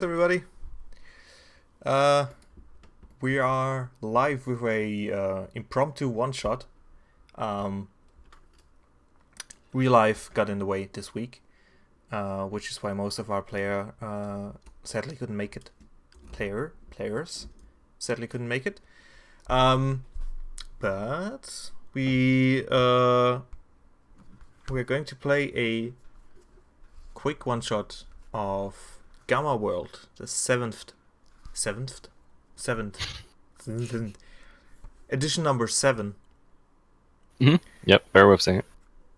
Everybody. Uh, we are live with a impromptu one shot. Um, Real life got in the way this week, which is why most of our sadly couldn't make it. Players sadly couldn't make it. But we're going to play a quick one shot of Gamma World, the seventh edition number 7. Yep, bear with saying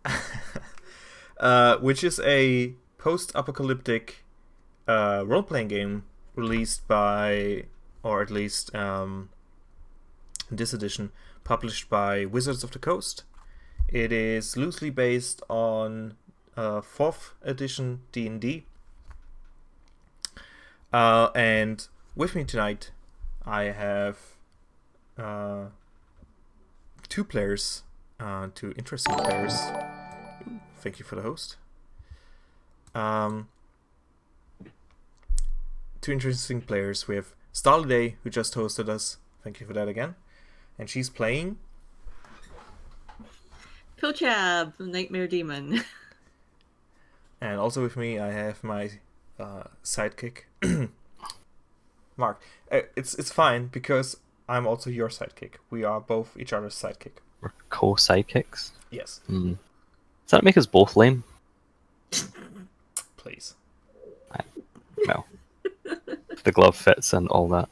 it. Which is a post-apocalyptic role-playing game released by, or at least this edition, published by Wizards of the Coast. It is loosely based on 4th edition D&D. And with me tonight, I have two interesting players. Thank you for the host. Two interesting players. We have Starliday, who just hosted us. Thank you for that again. And she's playing Pilchab, Nightmare Demon. And also with me, I have my sidekick, Mark. It's fine because I'm also your sidekick. We are both each other's sidekick. We're co-sidekicks. Yes. Does that make us both lame? Please. No. The glove fits and all that.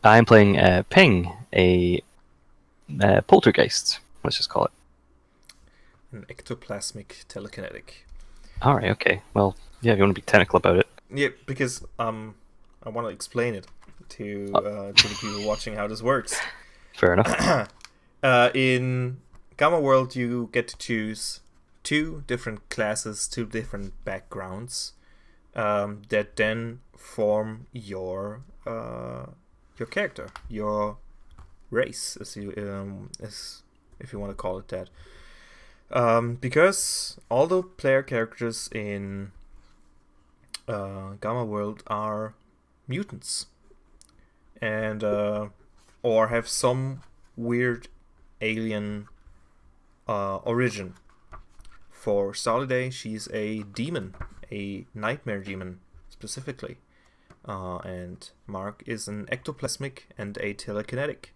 I'm playing Ping, a poltergeist. Let's just call it. An ectoplasmic telekinetic. Alright, okay. Well, yeah, if you want to be technical about it. Yeah, because I want to explain it to the people watching how this works. Fair enough. In Gamma World, you get to choose 2 different classes, 2 different backgrounds that then form your character, your race, as if you want to call it that. Because all the player characters in Gamma World are mutants, and or have some weird alien origin. For Starliday, she's a demon, a nightmare demon specifically, and Mark is an ectoplasmic and a telekinetic.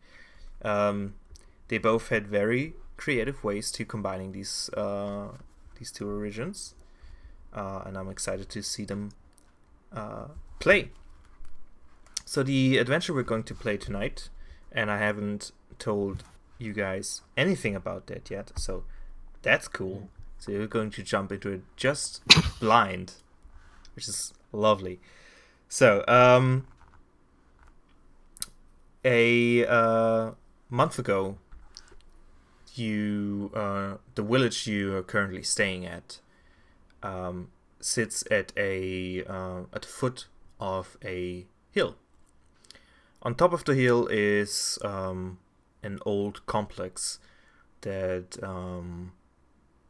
They both had very creative ways to combining these 2 origins, and I'm excited to see them play. So the adventure we're going to play tonight, and I haven't told you guys anything about that yet, so that's cool. So you're going to jump into it just blind, which is lovely. So a month ago, the village you are currently staying at sits at the foot of a hill. On top of the hill is an old complex that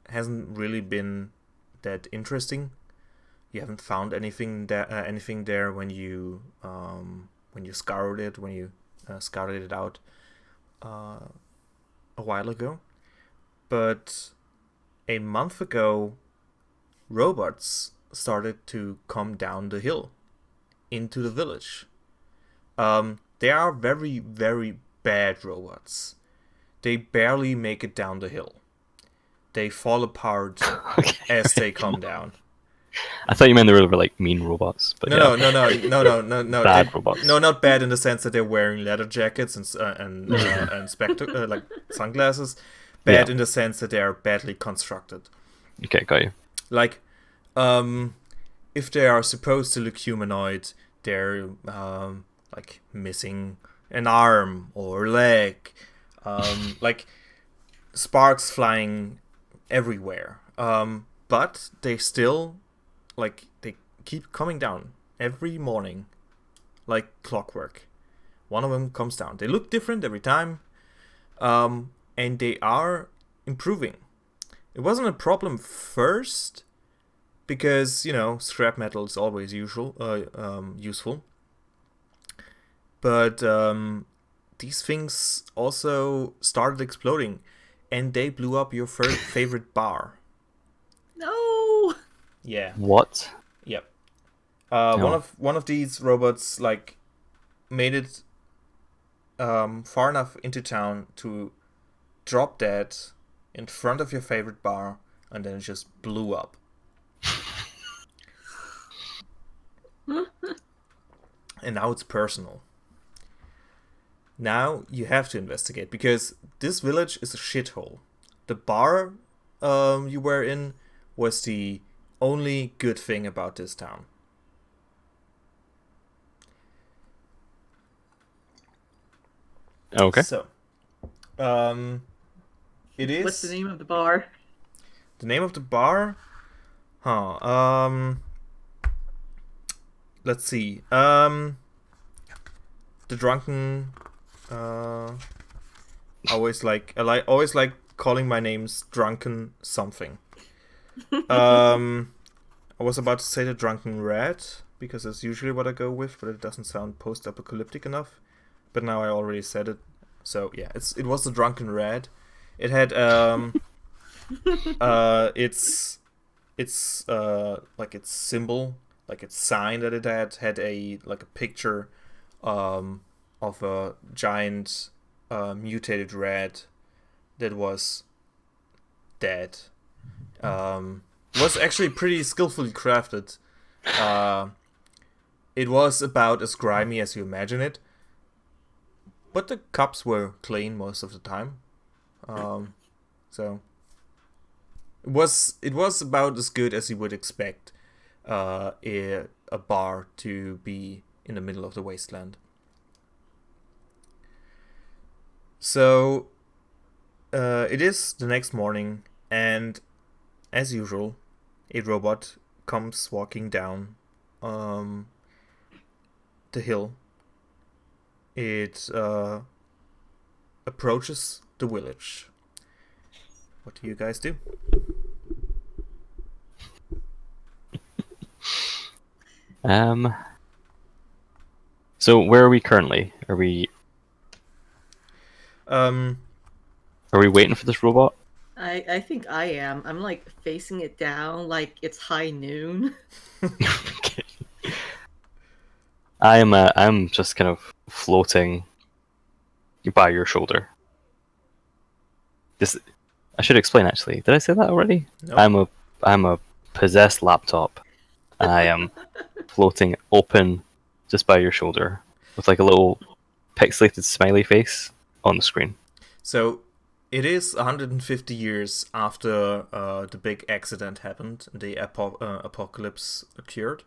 hasn't really been that interesting. You haven't found anything there when you scoured it out a while ago. But a month ago, robots started to come down the hill into the village. They are very, very bad robots. They barely make it down the hill. They fall apart as they come down. I thought you meant they were like mean robots, but No. Bad robots. No, not bad in the sense that they're wearing leather jackets and like sunglasses. Bad in the sense that they are badly constructed. Okay, got you. Like, if they are supposed to look humanoid, they're like missing an arm or leg, like sparks flying everywhere. But they still, like, they keep coming down every morning, like clockwork. One of them comes down. They look different every time, and they are improving. It wasn't a problem first because scrap metal is always useful. But these things also started exploding, and they blew up your favorite bar. No. Yeah. What? Yep. No. One of these robots made it far enough into town to drop dead in front of your favorite bar, and then it just blew up. And now it's personal. Now you have to investigate, because this village is a shithole. The bar you were in was the only good thing about this town. Okay. So, it is... What's the name of the bar? The name of the bar? Let's see. The Drunken... always like calling my names Drunken something. I was about to say the Drunken Rat, because that's usually what I go with, but it doesn't sound post-apocalyptic enough. But now I already said it, so yeah, it was the Drunken Rat. It had its symbol, like its sign that it had a picture of a giant mutated rat that was dead. Was actually pretty skillfully crafted. It was about as grimy as you imagine it, but the cups were clean most of the time. So it was about as good as you would expect a bar to be in the middle of the wasteland. So it is the next morning, and as usual, a robot comes walking down the hill. It approaches the village. What do you guys do? So where are we currently? Are we waiting for this robot? I think I am. I'm like facing it down like it's high noon. Okay. I'm just kind of floating by your shoulder. This I should explain actually. Did I say that already? Nope. I'm a possessed laptop. And I am floating open just by your shoulder with like a little pixelated smiley face on the screen. So it is 150 years after the big accident happened, the apocalypse occurred.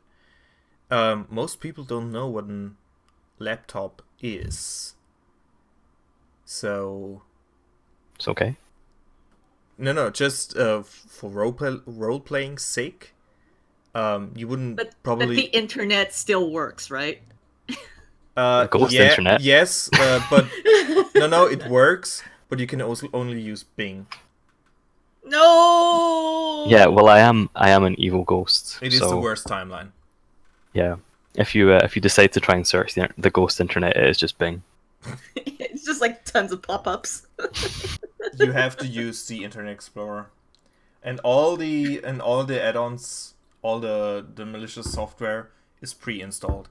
Most people don't know what a laptop is. So... It's okay. No, just for role-playing sake. You wouldn't But probably... the internet still works, right? Ghost internet. Yes, but... No, it works, but you can also only use Bing. No. Yeah, well, I am an evil ghost. It is so, the worst timeline. Yeah, if you decide to try and search the ghost internet, it is just Bing. It's just like tons of pop-ups. You have to use the Internet Explorer, and all the add-ons, all the malicious software is pre-installed.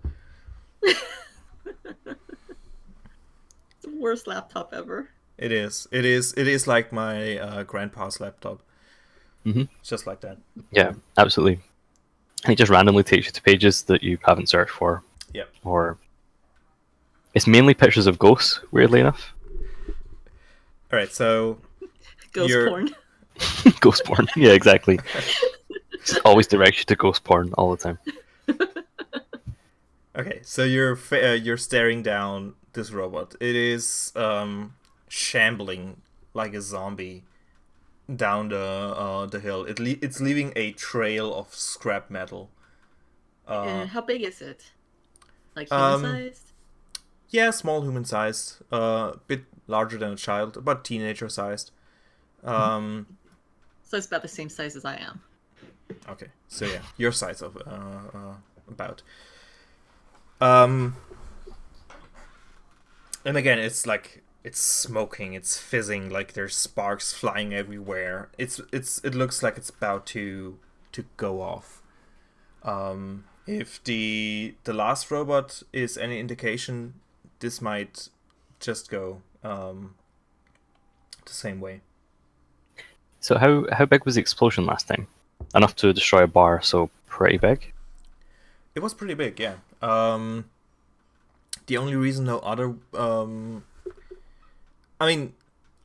The worst laptop ever. It is like my grandpa's laptop. Mhm. Just like that. Yeah, absolutely. And it just randomly takes you to pages that you haven't searched for. Yep. Or it's mainly pictures of ghosts, weirdly enough. All right, so Ghost porn. Ghost porn. Yeah, exactly. Just always directs you to ghost porn all the time. Okay, so you're staring down this robot. It is shambling like a zombie down the hill. It's leaving a trail of scrap metal. How big is it? Like human-sized? Yeah, small human-sized. Bit larger than a child, but teenager-sized. So it's about the same size as I am. Okay, so yeah, your side's of about. Um, and again, it's like it's smoking, it's fizzing, like there's sparks flying everywhere. It looks like it's about to go off. If the last robot is any indication, this might just go the same way. So how big was the explosion last time? Enough to destroy a bar, so pretty big. It was pretty big, yeah. The only reason no other, I mean,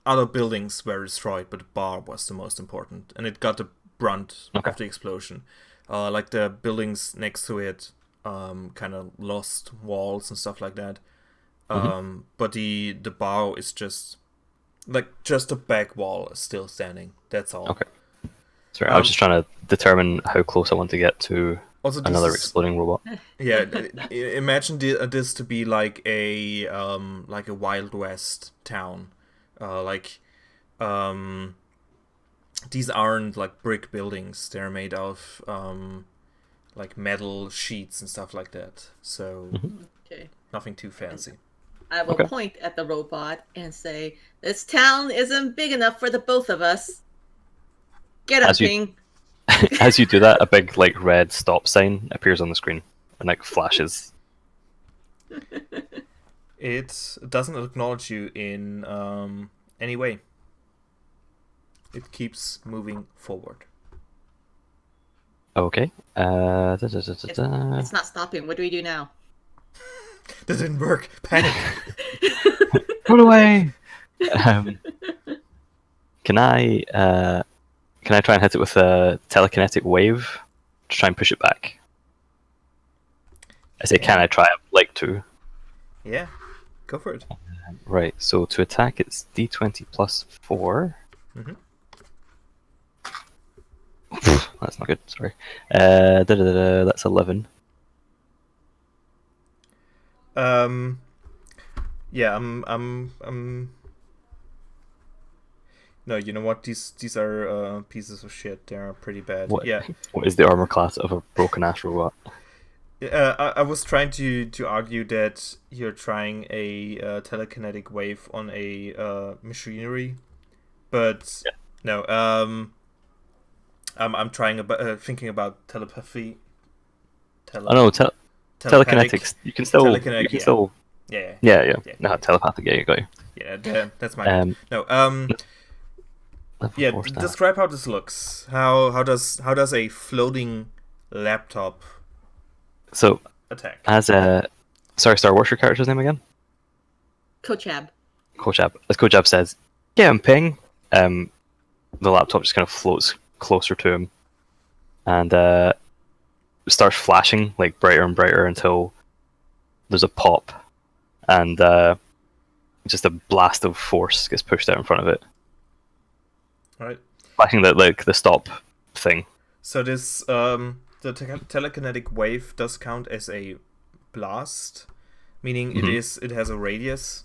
other buildings were destroyed, but the bar was the most important, and it got the brunt Okay. of the explosion. Like the buildings next to it, kind of lost walls and stuff like that. But the bar is just a back wall is still standing. That's all. Okay. Sorry, I was just trying to determine how close I want to get to Also, this another is- exploding robot. Yeah, imagine this to be like a Wild West town, like these aren't like brick buildings; they're made of like metal sheets and stuff like that. So Okay. nothing too fancy. I will Okay. point at the robot and say, "This town isn't big enough for the both of us. Get up, As you- Ping." As you do that, a big like red stop sign appears on the screen and like flashes. It doesn't acknowledge you in any way. It keeps moving forward. Okay. It's not stopping. What do we do now? That didn't work. Panic. Run away! Can I try and hit it with a telekinetic wave to try and push it back? I say, can I try? I'd like to. Yeah, go for it. Right. So to attack, it's D20 plus 4. Mhm. That's not good. Sorry. That's 11. Yeah, No, you know what? These are pieces of shit. They are pretty bad. What? Yeah. What is the armor class of a broken ass robot? I was trying to argue that you're trying a telekinetic wave on a machinery, but Yeah. no. I'm trying about thinking about telepathy. Oh no, Telepathic. telekinetics. You can still. Telekinetic, You can yeah. still. Yeah. Yeah. Yeah. No, telepathic. Yeah, you got you. Yeah. That's my. No. Level Yeah. 4 stat. Describe how this looks. How does a floating laptop So attack? as a Star, what's your character's name again? Kochab. Kochab. As Kochab says, "Get him, Ping." The laptop just kind of floats closer to him, and starts flashing like brighter and brighter until there's a pop, and just a blast of force gets pushed out in front of it, Right. flashing the stop thing. So this telekinetic wave does count as a blast, meaning it has a radius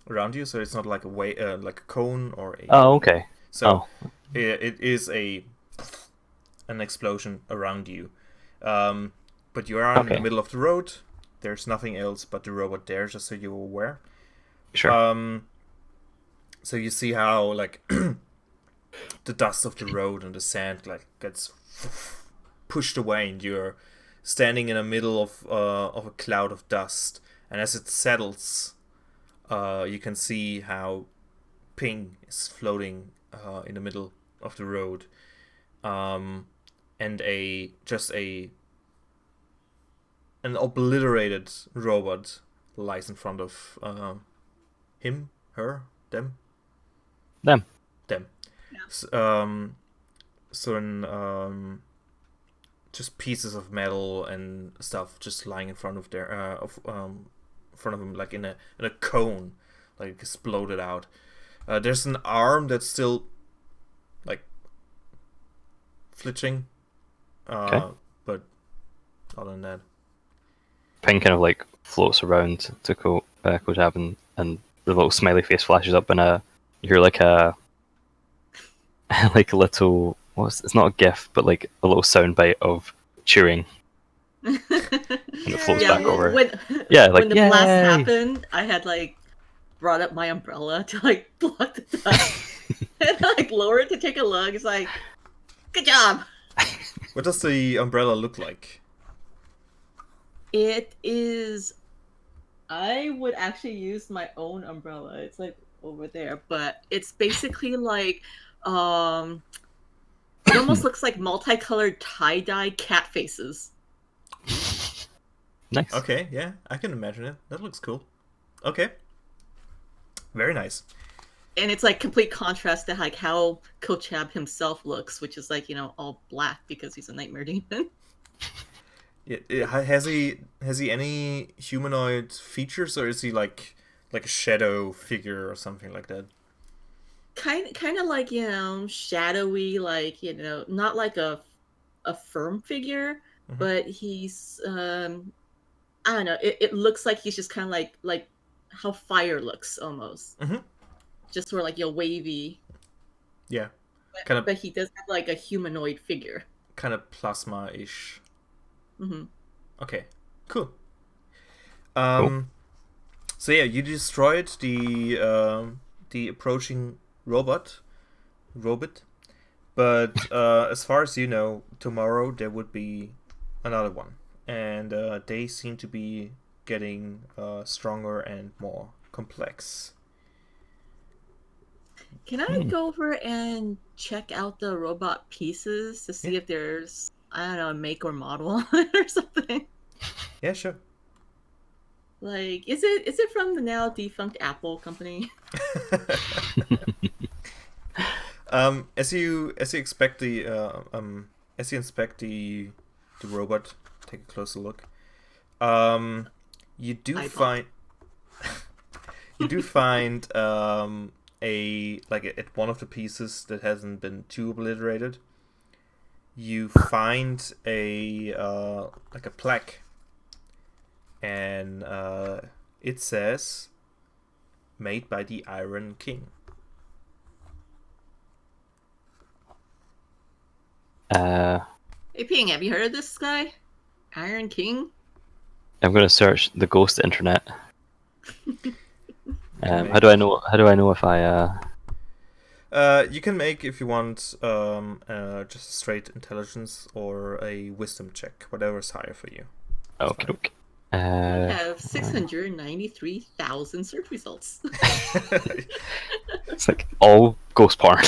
around you, so it's not like like a cone or a. Oh, okay. So it is an explosion around you, but you are in the Okay. middle of the road. There's nothing else but the robot there, just so you're aware. Sure. So you see how like the dust of the road and the sand like gets pushed away, and you're standing in the middle of a cloud of dust. And as it settles, you can see how Ping is floating in the middle of the road, and an obliterated robot lies in front of him, her, them. Them. Yeah. Just pieces of metal and stuff just lying in front of front of him, like in a cone, like exploded out. There's an arm that's still like flinching, Okay. but other than that, Ping kind of like floats around to Kochab, and the little smiley face flashes up, and you hear like a like a little it's not a GIF, but like a little soundbite of cheering, and it floats Yeah, back over. when Yeah, like when the blast yay! happened, I had like brought up my umbrella to like block the dust and like lower it to take a look. It's like, good job. What does the umbrella look like? It is. I would actually use my own umbrella. It's like over there, but it's basically like, it almost looks like multicolored tie-dye cat faces. Nice. Okay, yeah, I can imagine it. That looks cool. Okay. Very nice. And it's like complete contrast to like how Kochab himself looks, which is like, all black because he's a nightmare demon. Has he any humanoid features, or is he like a shadow figure or something like that? Kind of like, shadowy, like, not like a firm figure, but he's I don't know, it looks like he's just kind of like how fire looks almost. Just sort of like wavy. Yeah. But he does have like a humanoid figure. Kind of plasma-ish. Mm-hmm. Okay, cool. So yeah, you destroyed the approaching robot, but as far as you know, tomorrow there would be another one, and they seem to be getting stronger and more complex. Can I go over and check out the robot pieces to see if there's, I don't know, a make or model on it or something? Yeah, sure. Like, is it from the now defunct Apple company? As you inspect the robot, take a closer look. You do find at one of the pieces that hasn't been too obliterated. You find a plaque, and it says, "Made by the Iron King." Hey Ping, have you heard of this guy? Iron King? I'm gonna search the ghost internet. How do I know if I You can make, if you want, just a straight intelligence or a wisdom check, whatever's higher for you. Okay. I have 693,000 search results. It's like all ghost porn.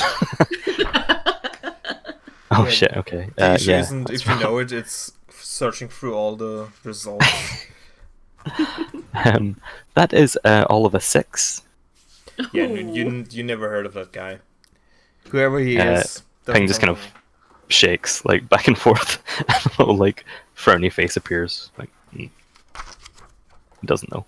Oh Yeah, shit, okay. The issue Yeah. isn't if you know it, it's searching through all the results. That is all of a 6. Yeah, you never heard of that guy. Whoever he is. Ping just kind of shakes like back and forth, and a little like frowny face appears. Like he doesn't know.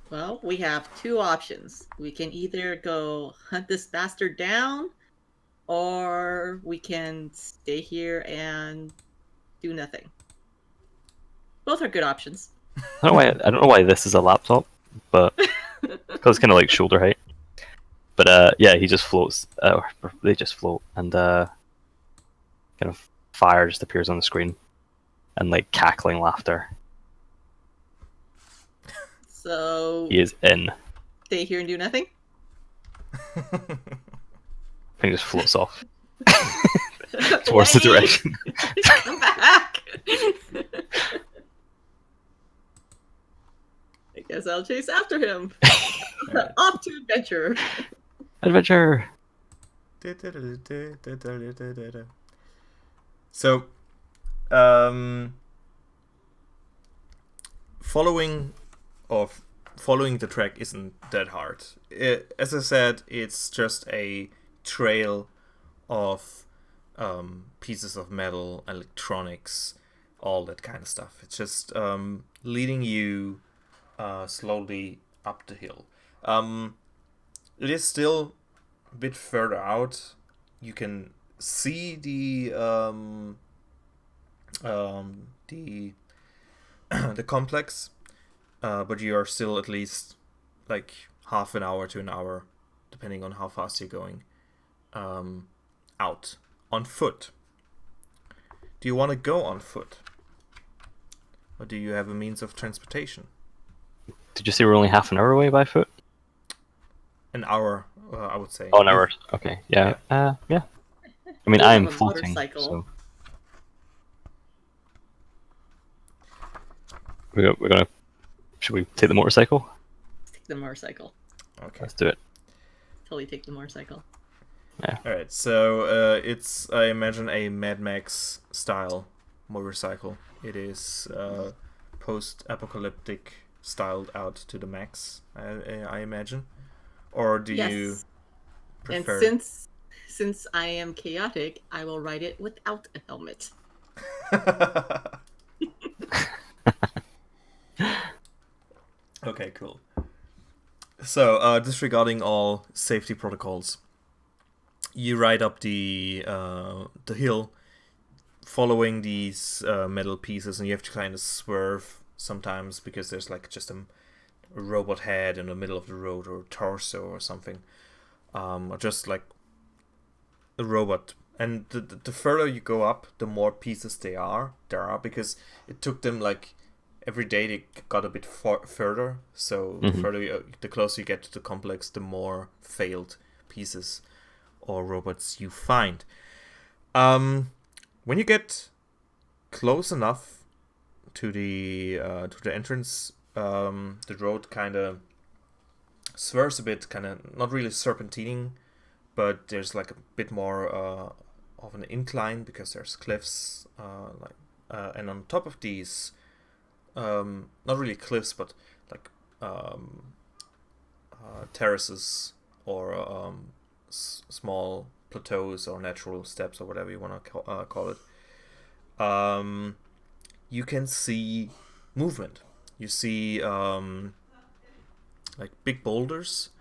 Well, we have two options. We can either go hunt this bastard down, or we can stay here and do nothing. Both are good options. I don't know why this is a laptop, but because it's kind of like shoulder height. But yeah, he just floats. They just float, and kind of fire just appears on the screen, and like cackling laughter. So He is in. stay here and do nothing. Ping just floats off towards the direction. Come back. I guess I'll chase after him. Off to adventure. Adventure. So, following the track isn't that hard. As I said, it's just a trail of pieces of metal, electronics, all that kind of stuff. It's just leading you slowly up the hill. It is still a bit further out. You can see the the complex, but you are still at least like half an hour to an hour, depending on how fast you're going, out on foot. Do you want to go on foot? Or do you have a means of transportation? Did you say we're only half an hour away by foot? An hour, I would say. Oh, an hour. Okay. Yeah. Yeah. I mean, We I am have a floating, motorcycle. so we're gonna. Should we take the motorcycle? Take the motorcycle. Okay. Let's do it. Totally take the motorcycle. Alright, so it's, I imagine, a Mad Max style motorcycle. It is post-apocalyptic, styled out to the max, I imagine. Or do you Yes. prefer... And since I am chaotic, I will ride it without a helmet. Okay, cool. So, disregarding all safety protocols, you ride up the hill, following these metal pieces, and you have to kind of swerve sometimes because there's like just a robot head in the middle of the road, or torso or something, or just like a robot. And the further you go up, the more pieces there are, because it took them like every day they got a bit further. So the closer you get to the complex, the more failed pieces or robots you find. When you get close enough to the entrance, the road kind of swerves a bit, kind of not really serpentining, but there's like a bit more of an incline because there's cliffs, and on top of these, not really cliffs, but like terraces or small plateaus or natural steps or whatever you want to call it. You can see movement. You see like big boulders,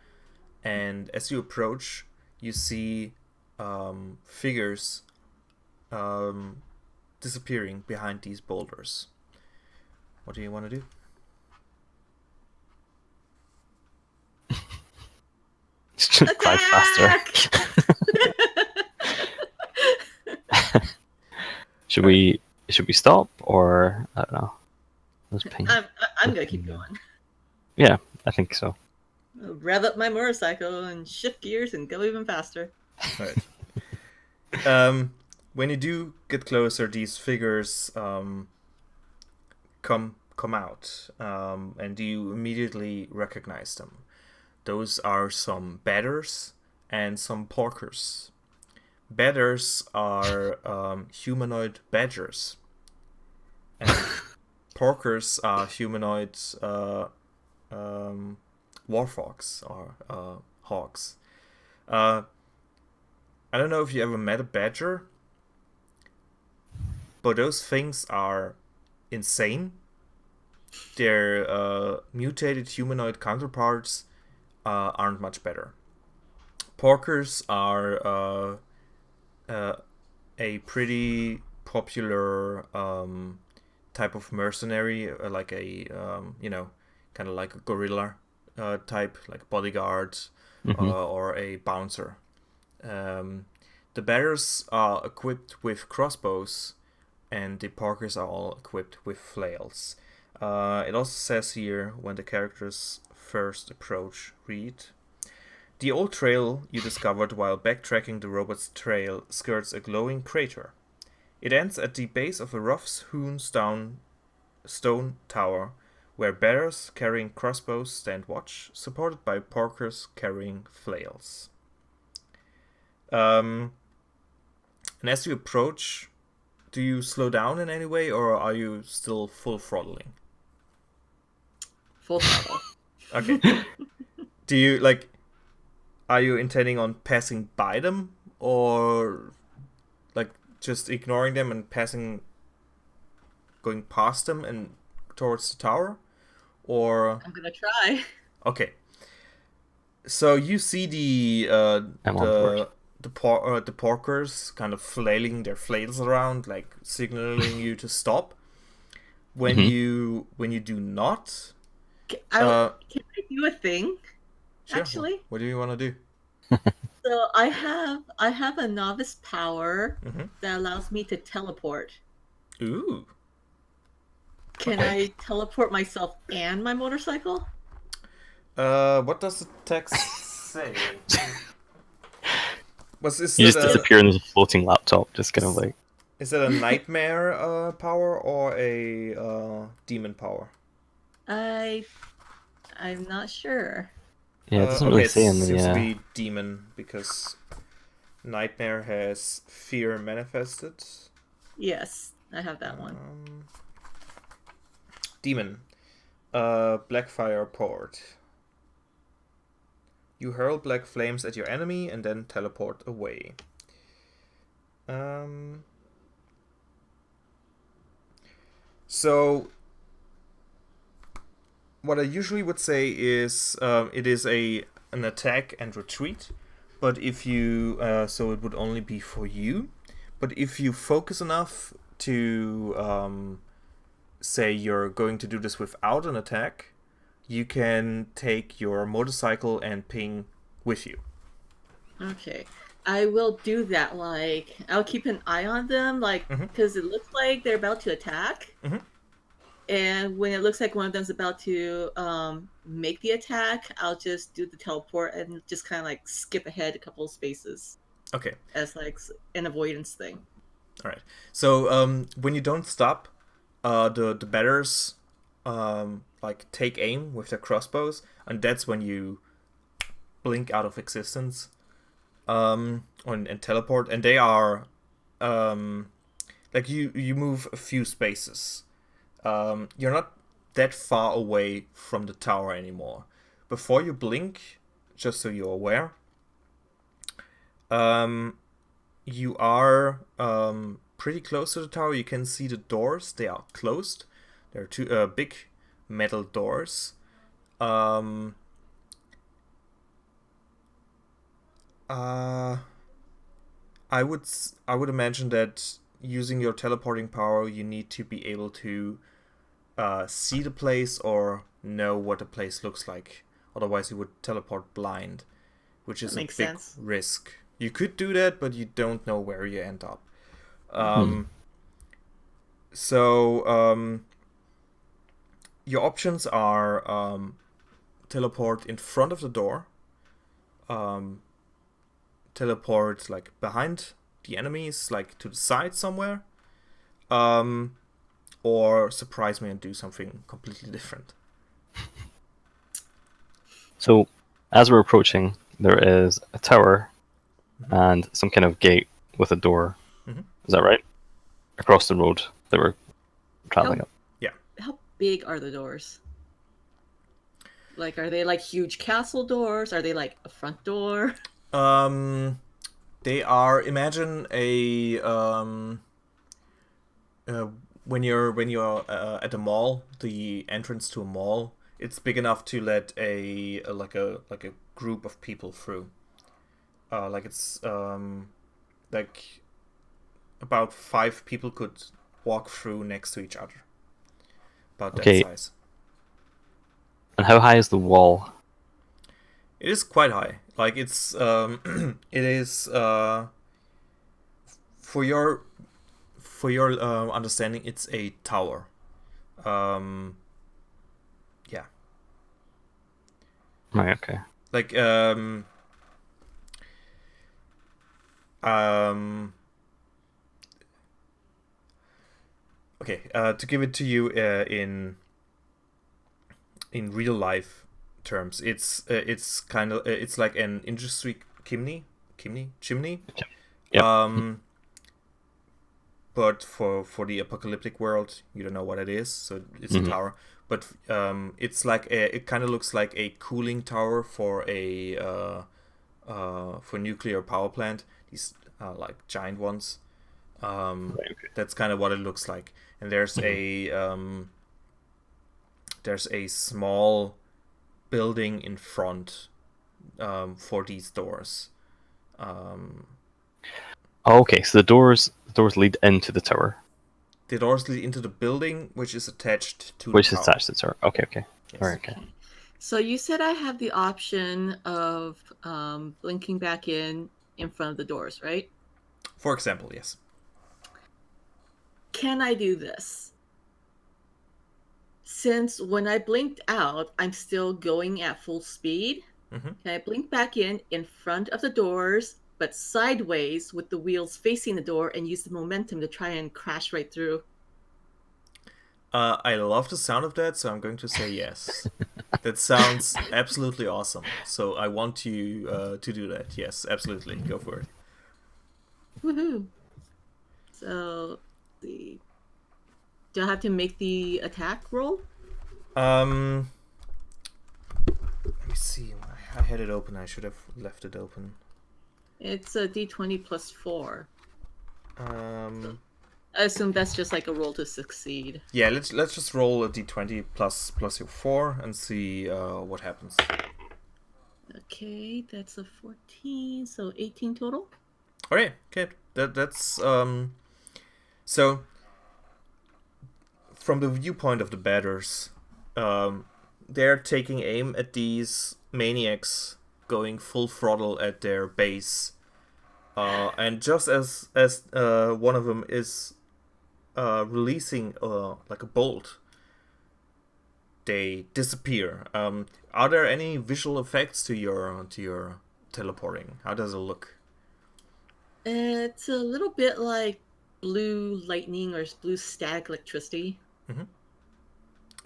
and as you approach, you see figures disappearing behind these boulders. What do you want to do? Drive faster. Should we stop, or I don't know? Let's ping. I'm gonna keep going. Yeah, I think so. I'll rev up my motorcycle and shift gears and go even faster. Right. When you do get closer, these figures come out, and you immediately recognize them. Those are some batters and some porkers. Batters are humanoid badgers, and porkers are humanoid warthogs or hogs. I don't know if you ever met a badger, but those things are insane. Their mutated humanoid counterparts aren't much better. Porkers are a pretty popular type of mercenary, like a kind of like a gorilla type, like bodyguard, or a bouncer. The bearers are equipped with crossbows, and the porkers are all equipped with flails. It also says here, when the characters first approach, read: the old trail you discovered while backtracking the robot's trail skirts a glowing crater. It ends at the base of a rough-hewn stone tower, where bearers carrying crossbows stand watch, supported by porkers carrying flails. And as you approach, do you slow down in any way, or are you still full throttling? Full throttle. Okay. Do you, like, are you intending on passing by them, or like just ignoring them and going past them and towards the tower? Or I'm gonna try. okay. So you see the porkers kind of flailing their flails around, like signaling you to stop. When you do not, Can I do a thing? sure. Actually, What do you want to do? So I have a novice power Mm-hmm. that allows me to teleport. Ooh. Can I teleport myself and my motorcycle? What does the text say? Is You that just disappear and there's a floating laptop, just kind of like. is that a nightmare power or a demon power? I'm not sure. Yeah, it doesn't Okay, really it say in the. seems to be demon because nightmare has fear manifested. Yes, I have that one. Demon. Blackfire port. You hurl black flames at your enemy and then teleport away. So, what I usually would say is it is an attack and retreat, but if you so it would only be for you. But if you focus enough to say you're going to do this without an attack, you can take your motorcycle and ping with you. Okay. I will do that. Like, I'll keep an eye on them, like, because it looks like they're about to attack. Mhm. And when it looks like one of them's about to make the attack, I'll just do the teleport and just kind of like skip ahead a couple of spaces Okay. as like an avoidance thing. All right. So when you don't stop, the batters like take aim with their crossbows, and that's when you blink out of existence, and teleport. And they are like you move a few spaces. You're not that far away from the tower anymore. Before you blink, just so you're aware, you are pretty close to the tower. You can see the doors. They are closed. There are two big metal doors. I would imagine that using your teleporting power, you need to be able to see the place or know what the place looks like. Otherwise, you would teleport blind, which is a big sense. risk. You could do that, but you don't know where you end up. So your options are teleport in front of the door, teleport like behind the enemies, like to the side somewhere, or surprise me and do something completely different. So, as we're approaching, there is a tower and some kind of gate with a door. Mm-hmm. Is that right? Across the road that we're traveling up. Yeah. How big are the doors? Like, are they like huge castle doors? Are they like a front door? They are. Imagine a when you're at a mall, the entrance to a mall. It's big enough to let a group of people through. Like it's like about 5 people could walk through next to each other. About Okay. that size. And how high is the wall? It is quite high. Like it's it is for your understanding, it's a tower. Yeah. Right. Okay. Like okay, to give it to you in real life terms, it's kind of it's like an industry chimney. Yep. But for the apocalyptic world, you don't know what it is, so it's a tower. But it's like it kind of looks like a cooling tower for a for nuclear power plant. These like giant ones. Right, okay. That's kind of what it looks like. And there's a small building in front for these doors. Oh, okay. So the doors lead into the tower, The doors lead into the building, which is attached to which the is tower. attached to the tower. Okay. Okay. Yes. All right. Okay. So you said I have the option of blinking back in front of the doors, right? For example, yes. Can I do this? Since when I blinked out, I'm still going at full speed. Hmm. Can I blink back in front of the doors, but sideways with the wheels facing the door and use the momentum to try and crash right through? I love the sound of that, so I'm going to say yes. That sounds absolutely awesome. So I want you to do that. Yes, absolutely. Go for it. Woohoo! So, the do I have to make the attack roll? Um, let me see. I had it open. I should have left it open. It's a d20 plus 4. Um, I assume that's just like a roll to succeed. yeah. Let's just roll a d20 plus your 4 and see what happens. Okay, that's a 14, so 18 total. All right. Okay. That's so. From the viewpoint of the batters, they're taking aim at these maniacs going full throttle at their base. And just as one of them is releasing like a bolt, they disappear. Are there any visual effects to your teleporting? How does it look? It's a little bit like blue lightning or blue static electricity.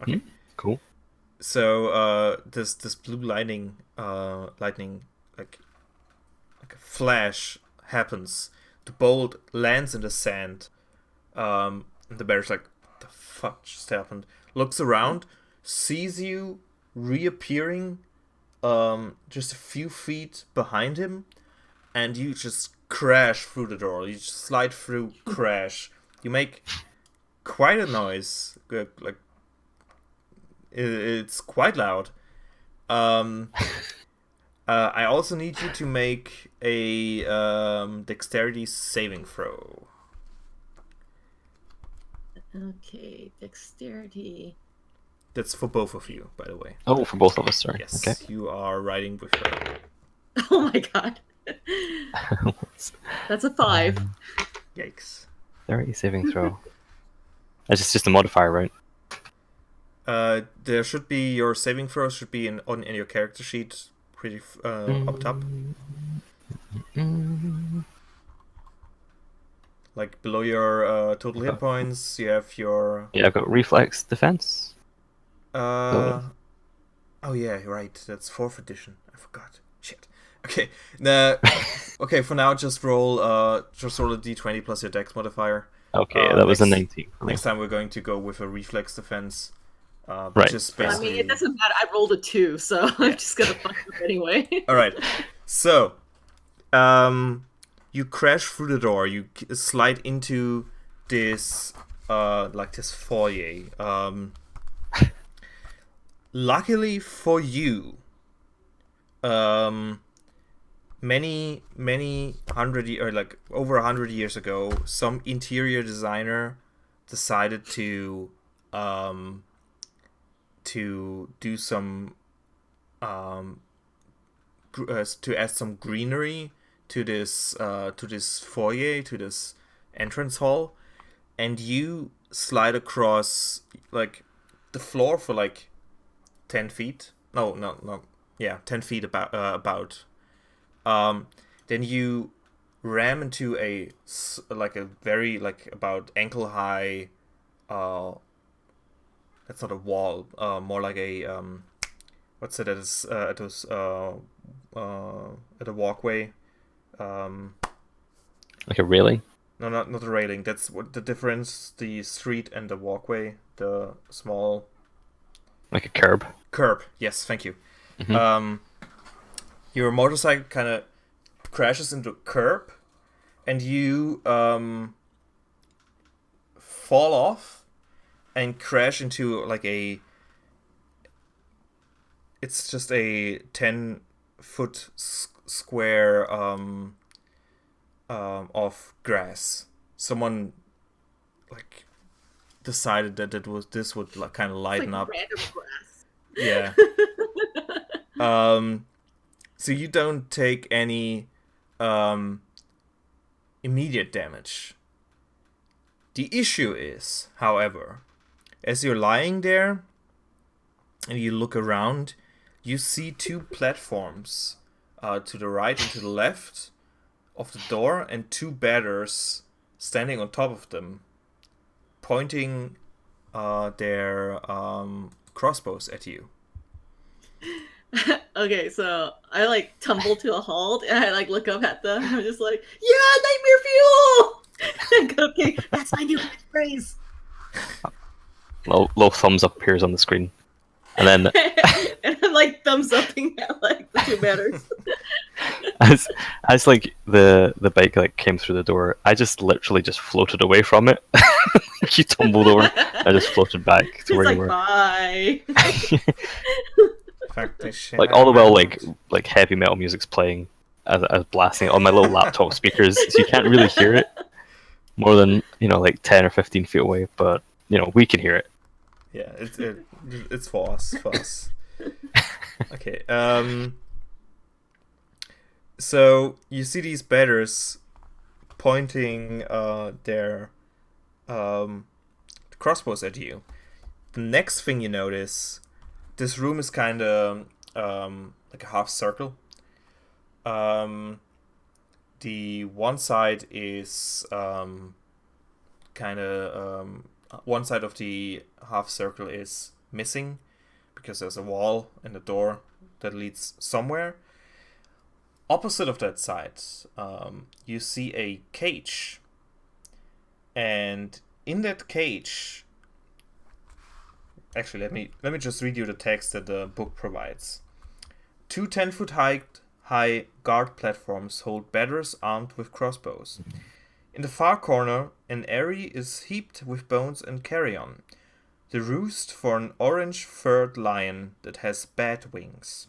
Okay. Cool. So this blue lightning like a flash happens. The bolt lands in the sand. And the bear's like, what the fuck just happened? Looks around, sees you reappearing just a few feet behind him, and you just crash through the door. You just slide through, crash. You make quite a noise. Like it's quite loud. I also need you to make a dexterity saving throw. Okay, dexterity. That's for both of you, by the way. Oh, for both of us, sorry. Yes, Okay. you are riding with her. Oh my god. That's a 5. Yikes. 30 saving throw. It's just a modifier, right? There should be your saving throw should be in your character sheet, pretty up top, like below your total hit points. You have your Yeah, I've got reflex defense. oh yeah, right. That's 4th edition. I forgot. Shit. Okay. Okay. For now, just roll a d20 plus your dex modifier. Okay, that was a next- 19. for me. Next time we're going to go with a reflex defense. Which Right. is I basically... mean, it doesn't matter. I rolled a 2, so I'm just gonna fuck up anyway. All right. So, you crash through the door. You slide into this, like this foyer. Luckily for you, many or like over 100 years ago, some interior designer decided to do some to add some greenery to this foyer, to this entrance hall, and you slide across like the floor for like 10 feet. No. Yeah, 10 feet about. Then you ram into a very like about ankle high. That's not a wall. More like a what's it? At a walkway. Like a railing? No, not a railing. That's what the difference. The street and the walkway. The small Like a curb? curb. Yes, thank you. Your motorcycle kind of crashes into a curb, and you fall off and crash into like a. It's just a 10-foot square of grass. Someone like decided that this would like kind of lighten Like up. random grass. Yeah. So you don't take any immediate damage. The issue is, however, as you're lying there and you look around, you see two platforms to the right and to the left of the door, and two batters standing on top of them, pointing their crossbows at you. Okay, so I like tumble to a halt and I like look up at them. I'm just like, yeah, nightmare fuel. Okay, that's my new catchphrase. Little thumbs up appears on the screen, and then And I'm like thumbs upping at like the two batters. as like the bike like came through the door, I just literally just floated away from it. You tumbled over. I just floated back to He's where like, you were. bye. Fact, they shit Like out all the while, around. like heavy metal music's playing as blasting it on my little laptop speakers, so you can't really hear it more than like 10 or 15 feet away. But we can hear it. Yeah, it's for us. Okay. So you see these batters pointing their crossbows at you. The next thing you notice, this room is kind of like a half circle. The one side is kind of one side of the half circle is missing because there's a wall and a door that leads somewhere. Opposite of that side, you see a cage, and in that cage, actually, let me just read you the text that the book provides. Two 10-foot high guard platforms hold batters armed with crossbows. In the far corner, an eyrie is heaped with bones and carrion, the roost for an orange-furred lion that has bat wings.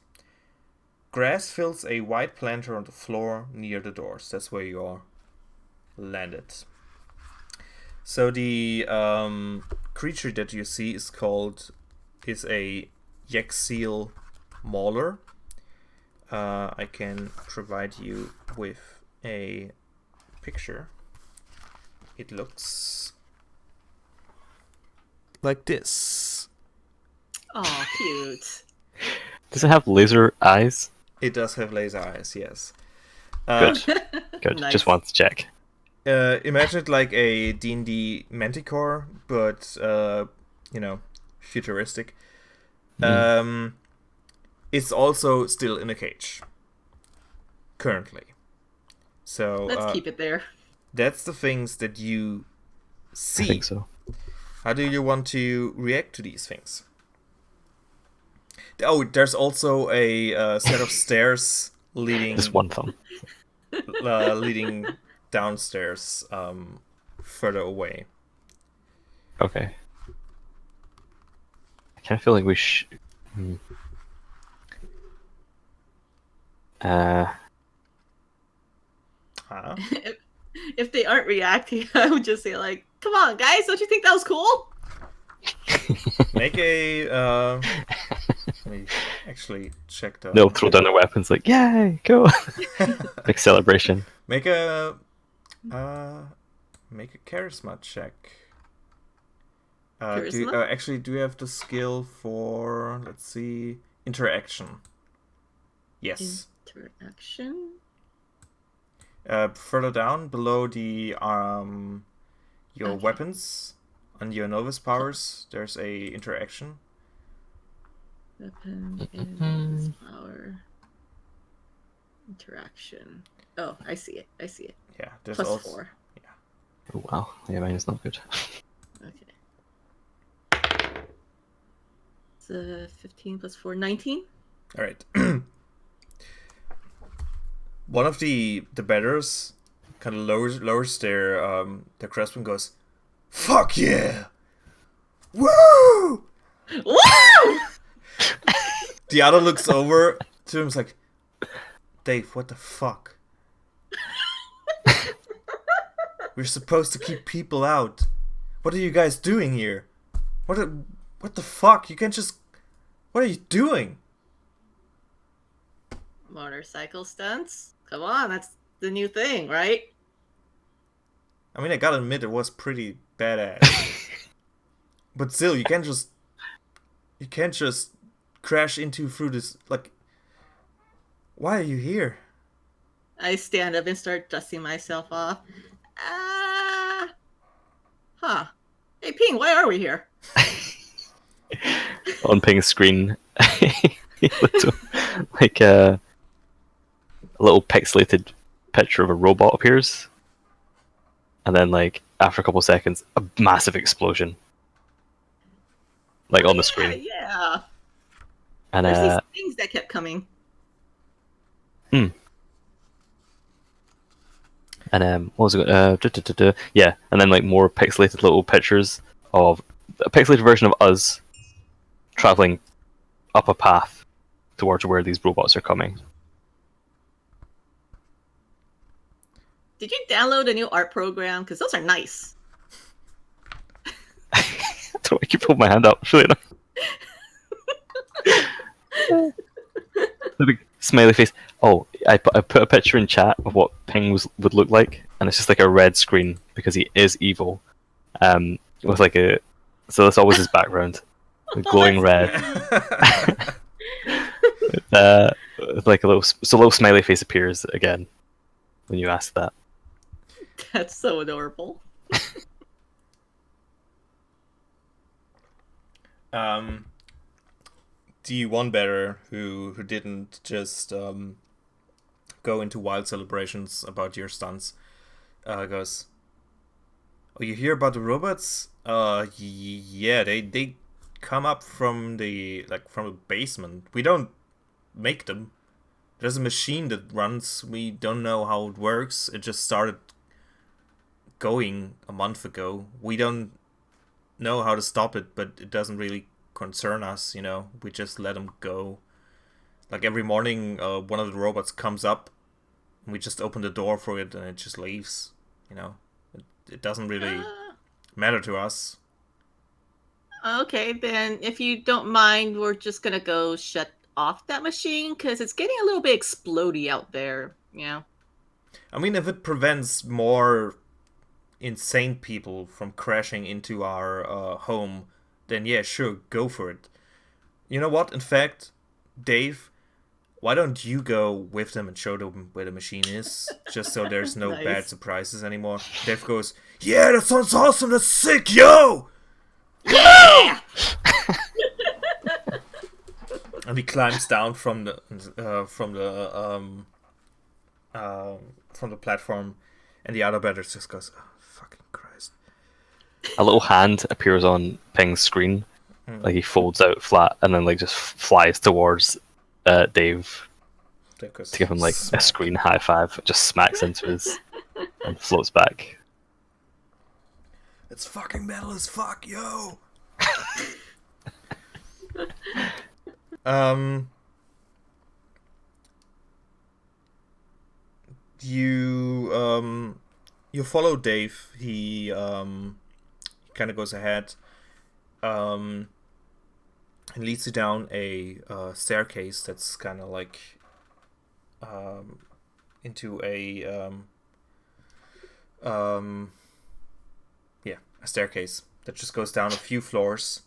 Grass fills a white planter on the floor near the doors. That's where you're landed. So the creature that you see is a Yggdrasil Mauler. I can provide you with a picture. It looks like this. Oh, cute. Does it have laser eyes? It does have laser eyes, yes. Good. Good. Nice. Just wanted to check. Imagine it like a D&D Manticore, but futuristic. It's also still in a cage currently. So Let's keep it there. that's the things that you see. I think so. How do you want to react to these things? Oh, there's also a set of stairs leading Just one thumb. leading downstairs, further away. Okay. I kind of feel like we Huh? If they aren't reacting, I would just say like, "Come on, guys! Don't you think that was cool?" Make a. Let me actually check the. They'll throw down their weapons like, yay, go! Big celebration. Make a charisma check. Charisma? Do you have the skill for, let's see, interaction? Yes. Interaction. Further down, below the your Okay. weapons and your novice powers, there's a interaction. Weapon is power. Interaction. Oh, I see it. Yeah, there's Plus also 4. Oh, wow. Yeah, mine is not good. Okay. It's 15 plus 4, 19. All right. One of the batters kind of lowers their crest and goes, "Fuck yeah, woo!" Woo! The other looks over to him, and is like, "Dave, what the fuck? We're supposed to keep people out. What are you guys doing here? What the fuck? You can't just. What are you doing? Motorcycle stunts? Come on, that's the new thing, right? I mean, I gotta admit, it was pretty badass. But still, you can't just crash into through this. Like, why are you here? I stand up and start dusting myself off. Huh. Hey, Ping, why are we here? On Ping's screen, like a little pixelated picture of a robot appears, and then like after a couple seconds, a massive explosion, like on the screen. Yeah. And There's these things that kept coming. And what was it? Yeah, and then like more pixelated little pictures of a pixelated version of us traveling up a path towards where these robots are coming. Did you download a new art program? Because those are nice. I don't know why you pulled my hand up. Really enough. The big smiley face. Oh, I put a picture in chat of what Ping would look like, and it's just like a red screen because he is evil. With like a, so that's always his background, glowing red. Like a little smiley face appears again when you ask that. That's so adorable. D1 better who didn't just go into wild celebrations about your stunts goes, oh, you hear about the robots? Yeah, they come up from the basement. We don't make them. There's a machine that runs. We don't know how it works. It just started going a month ago. We don't know how to stop it, but it doesn't really concern us, you know. We just let them go. Like every morning, one of the robots comes up, and we just open the door for it, and it just leaves. You know, it doesn't really matter to us. Okay, then if you don't mind, we're just gonna go shut off that machine because it's getting a little bit explodey out there. You know. I mean, if it prevents more insane people from crashing into our home, then yeah, sure, go for it. You know what? In fact, Dave, why don't you go with them and show them where the machine is, just so there's no Nice. bad surprises anymore. Dave goes, yeah, that sounds awesome. That's sick, yo. Yeah. And he climbs down from the platform, and the other betters just goes, oh, fucking Christ. A little hand appears on Ping's screen, like he folds out flat, and then like just flies towards Dave Dave goes, to give him like smack. a screen high five. Just smacks into his and floats back. It's fucking metal as fuck, yo. You follow Dave. He kind of goes ahead, and leads you down a staircase that's kind of like into a a staircase that just goes down a few floors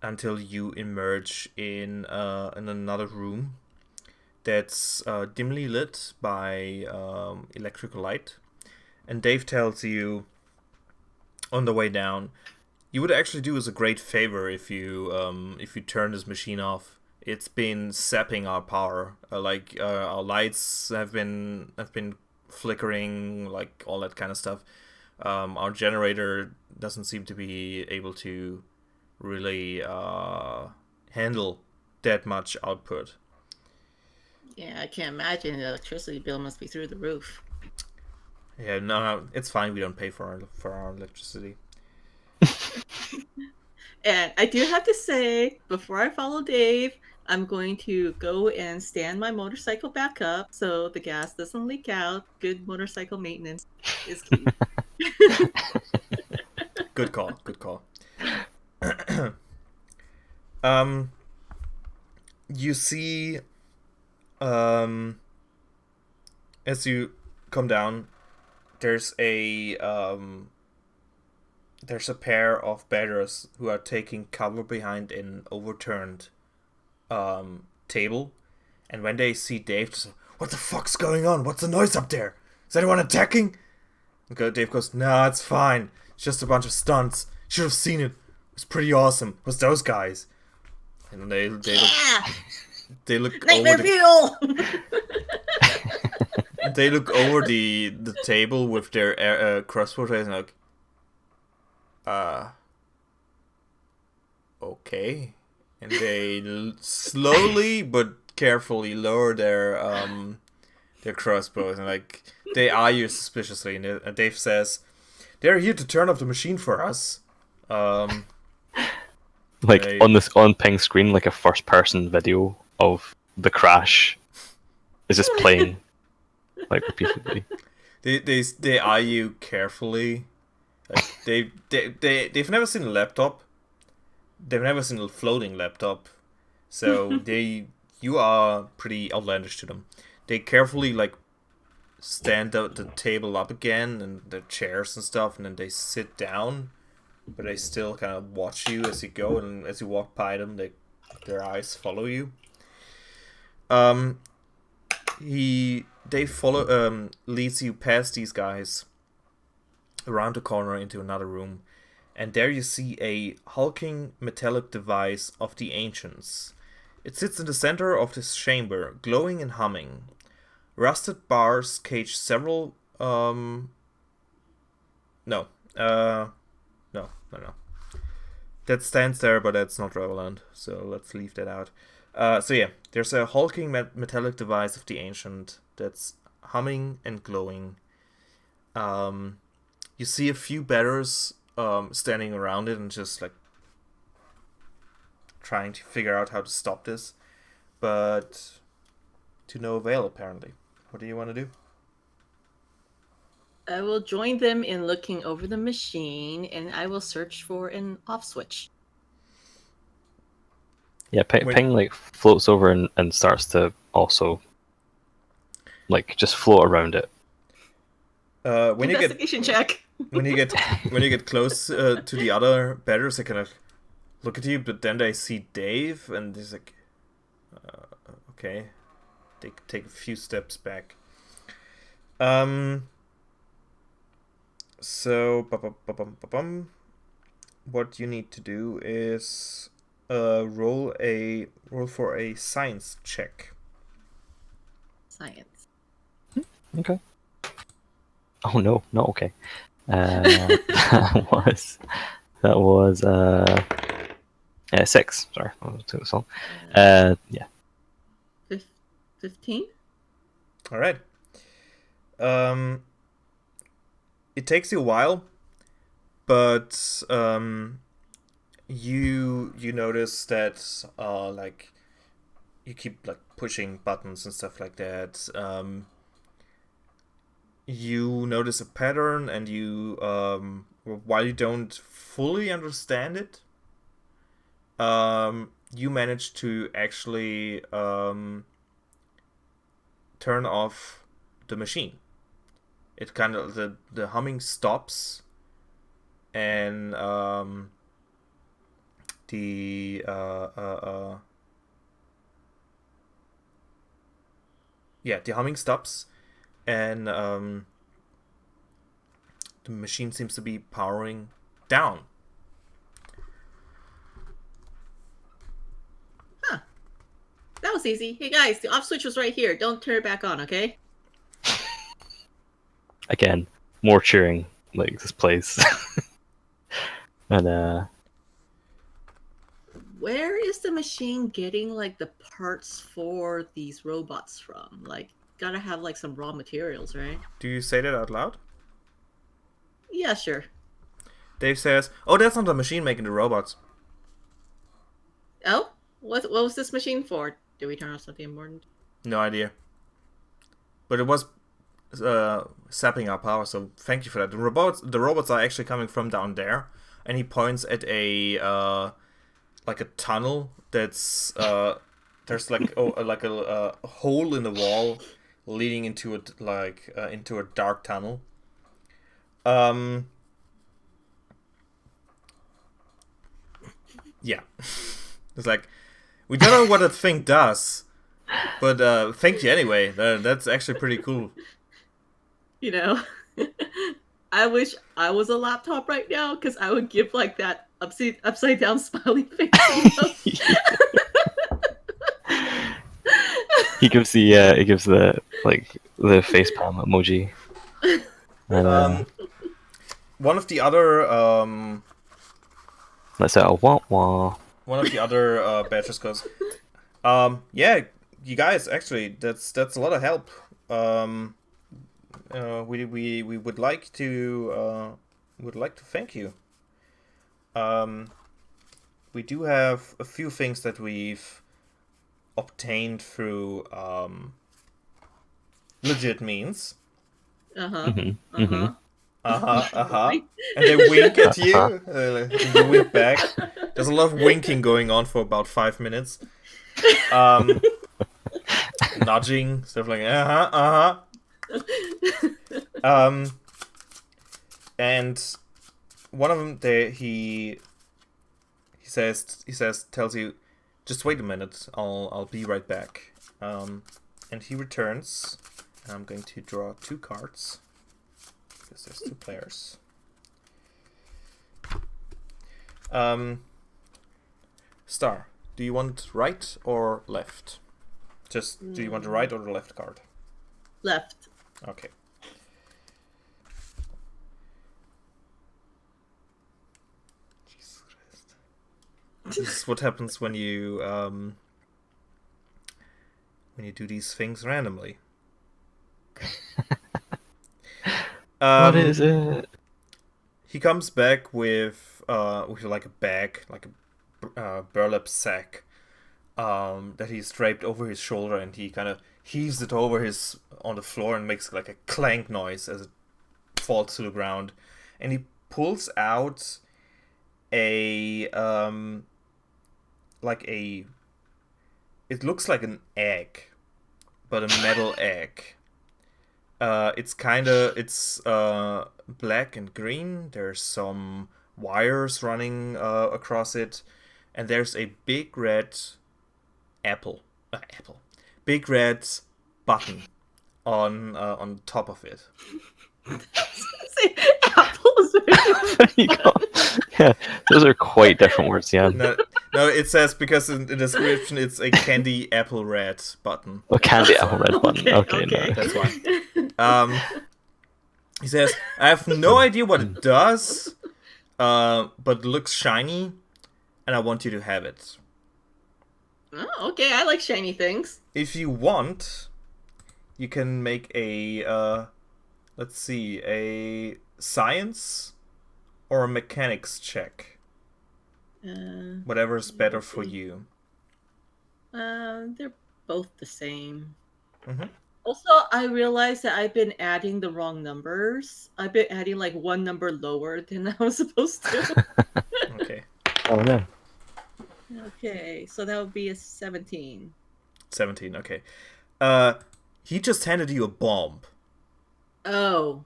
until you emerge in another room that's dimly lit by electrical light. And Dave tells you on the way down, you would actually do us a great favor if you turn this machine off. It's been sapping our power. Our lights have been flickering, like all that kind of stuff. Our generator doesn't seem to be able to really handle that much output. Yeah, I can't imagine the electricity bill must be through the roof. Yeah, no, it's fine. We don't pay for our electricity. And I do have to say, before I follow Dave, I'm going to go and stand my motorcycle back up so the gas doesn't leak out. Good motorcycle maintenance is key. Good call. Good call. You see, as you come down, there's a pair of beggars who are taking cover behind an overturned table, and when they see Dave, just, what the fuck's going on? What's the noise up there? Is anyone attacking? And Dave goes, nah, it's fine. It's just a bunch of stunts. Should have seen it. It was pretty awesome. It was those guys. And they look Nightmare over Fuel. they look over the table with their crossbow and like, okay. And they slowly but carefully lower their crossbows and like they eye you suspiciously. And Dave says, "They're here to turn off the machine for us." Like on Ping's screen, like a first-person video of the crash is just playing, like repeatedly. They eye you carefully. Like they've never seen a laptop. They've never seen a floating laptop, so you are pretty outlandish to them. They carefully like stand the table up again and the chairs and stuff, and then they sit down, but they still kind of watch you as you go, and as you walk by them, their eyes follow you. Leads you past these guys around the corner into another room, and there you see a hulking metallic device of the ancients. It sits in the center of this chamber, glowing and humming. Rusted bars cage several no. That stands there, but that's not relevant, so let's leave that out. So yeah, there's a hulking metallic device of the ancient that's humming and glowing. You see a few betters standing around it and just like trying to figure out how to stop this, but to no avail apparently. What do you want to do? I will join them in looking over the machine, and I will search for an off switch. Yeah, Ping like floats over and starts to also like just float around it. When Investigation check. when you get close to the other betters, they kind of look at you, but then they see Dave, and he's like, okay. They take a few steps back. So, what you need to do is roll for a science check. Science. Okay. Oh no, not okay. That was 6. Sorry, I took this long. Yeah. 15. All right. It takes you a while, but you notice that like you keep like pushing buttons and stuff like that. You notice a pattern, and you while you don't fully understand it, you manage to actually turn off the machine. It kind of the humming stops, and the humming stops, and the machine seems to be powering down. Huh. That was easy. Hey guys, the off switch was right here. Don't turn it back on, okay? Again, more cheering like this place. And where is the machine getting like the parts for these robots from? Like, gotta have like some raw materials, right? Do you say that out loud? Yeah, sure. Dave says, "Oh, that's not the machine making the robots." Oh, what was this machine for? Did we turn off something important? No idea. But it was sapping our power, so thank you for that. The robots are actually coming from down there, and he points at a like a tunnel that's there's like a hole in the wall leading into into a dark tunnel. Yeah. It's like, we don't know what that thing does, but thank you anyway. That's actually pretty cool. You know, I wish I was a laptop right now because I would give like that upside down smiley face. You know? He gives the like the facepalm emoji. And, One of the other let's say a wah wah. one of the other badgers goes, yeah, you guys, actually, that's a lot of help. We would like to thank you. We do have a few things that we've obtained through legit means. Mm-hmm. And they wink at you. And you wink back. There's a lot of winking going on for about 5 minutes. Nudging, stuff like and one of them, he tells you, just wait a minute. I'll be right back. And he returns. And I'm going to draw 2 cards. Because there's 2 players. Star, do you want right or left? Do you want the right or the left card? Left. Okay. Jesus Christ. This is what happens when you do these things randomly. What is it? He comes back with like a bag, like a burlap sack, that he's draped over his shoulder, and he kind of heaves it on the floor and makes like a clank noise as it falls to the ground, and he pulls out it looks like an egg, but a metal egg. It's black and green. There's some wires running across it, and there's a big red big red button on top of it. Say apples. Yeah, those are quite different words. Yeah. No, it says, because in the description it's a candy apple red button. Oh, candy apple red button. Okay. No. That's why. He says, I have no idea what it does, but it looks shiny, and I want you to have it. Oh, okay, I like shiny things. If you want, you can make a science or a mechanics check. Whatever's better for you. They're both the same. Mm-hmm. Also, I realized that I've been adding the wrong numbers. I've been adding like 1 number lower than I was supposed to. Okay. Oh no. Okay, so that would be a 17. 17, okay. He just handed you a bomb. Oh.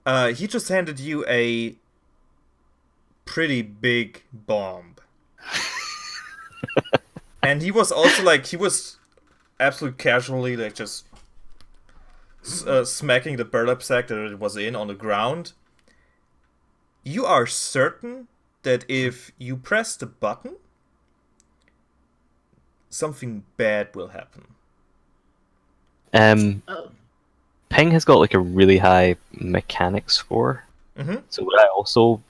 He just handed you a pretty big bomb. And he was also he was absolutely casually just smacking the burlap sack that it was in on the ground. You are certain that if you press the button, something bad will happen. Oh. Ping has got like a really high mechanics score. Mm-hmm. So would I also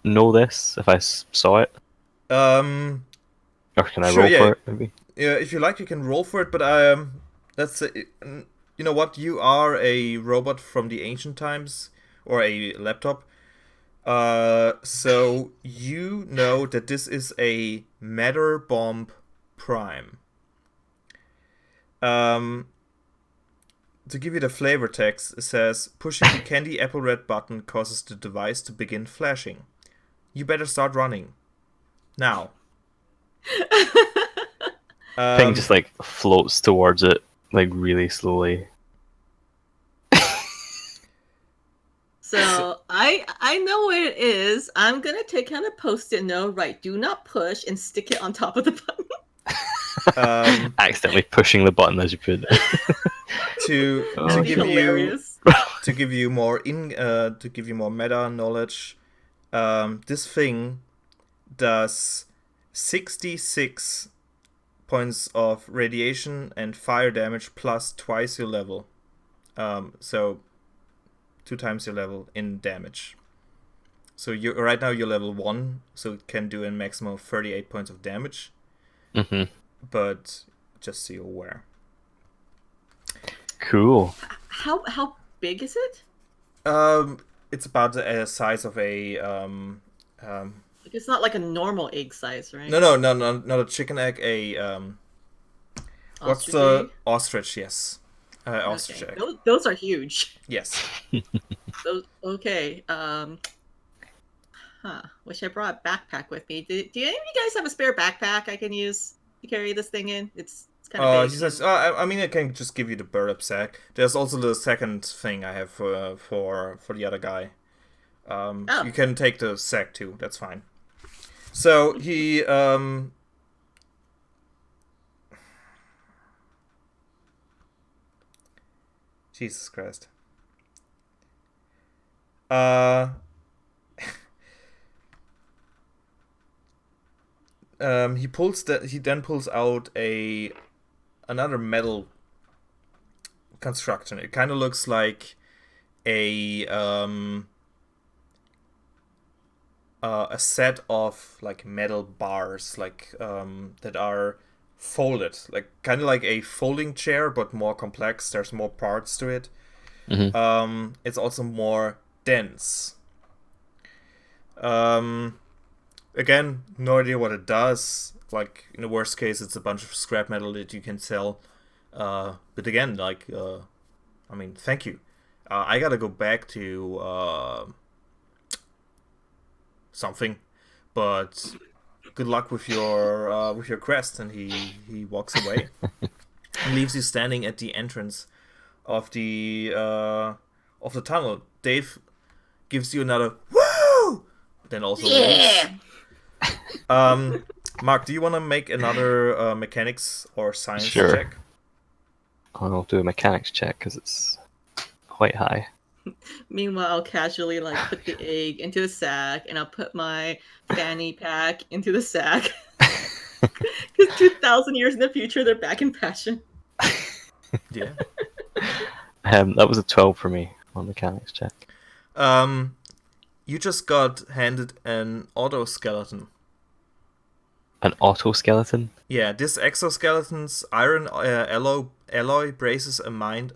know this if I saw it? Or can I roll for it, maybe? Yeah, if you like, you can roll for it, but that's you know what? You are a robot from the ancient times, or a laptop. So you know that this is a Matter Bomb Prime. To give you the flavor text, it says, pushing the candy apple red button causes the device to begin flashing. You better start running. Now, Ping just like floats towards it, like really slowly. So I know where it is. I'm gonna take out a post-it note. Right, do not push, and stick it on top of the button. Accidentally pushing the button as you put it. to Oh, to That'd be give you hilarious. to give you more meta knowledge, this thing does 66 points of radiation and fire damage plus twice your level. So 2 times your level in damage. So you right now you're level 1, so it can do a maximum of 38 points of damage. Mm-hmm. But just so you're aware. Cool. How big is it? It's about the size of a Like, it's not like a normal egg size, right? no, not a chicken egg. What's the Ostrich ostrich? Yes, ostrich egg? egg. Okay. Those are huge. Yes. Those okay. Wish I brought a backpack with me. Do any of you guys have a spare backpack I can use to carry this thing in? It's kind of big. He says, I mean, I can just give you the burlap sack. There's also the second thing I have for the other guy. You can take the sack too. That's fine. So he Jesus Christ. He then pulls out another metal construction. It kind of looks like a set of like metal bars, like that are folded, like kind of like a folding chair, but more complex. There's more parts to it. Mm-hmm. It's also more dense. Again, no idea what it does. Like, in the worst case, it's a bunch of scrap metal that you can sell. But again, like, I mean, thank you. I gotta go back to something, but good luck with your quest. And he walks away and leaves you standing at the entrance of the tunnel. Dave gives you another woo, then also leaves. Mark, do you want to make another mechanics or science check? I'll do a mechanics check because it's quite high. Meanwhile, I'll casually like put the egg into the sack, and I'll put my fanny pack into the sack. Because 2,000 years in the future, they're back in fashion. Yeah. That was a 12 for me on mechanics check. You just got handed an autoskeleton. An autoskeleton? Yeah, this exoskeleton's iron alloy braces a mind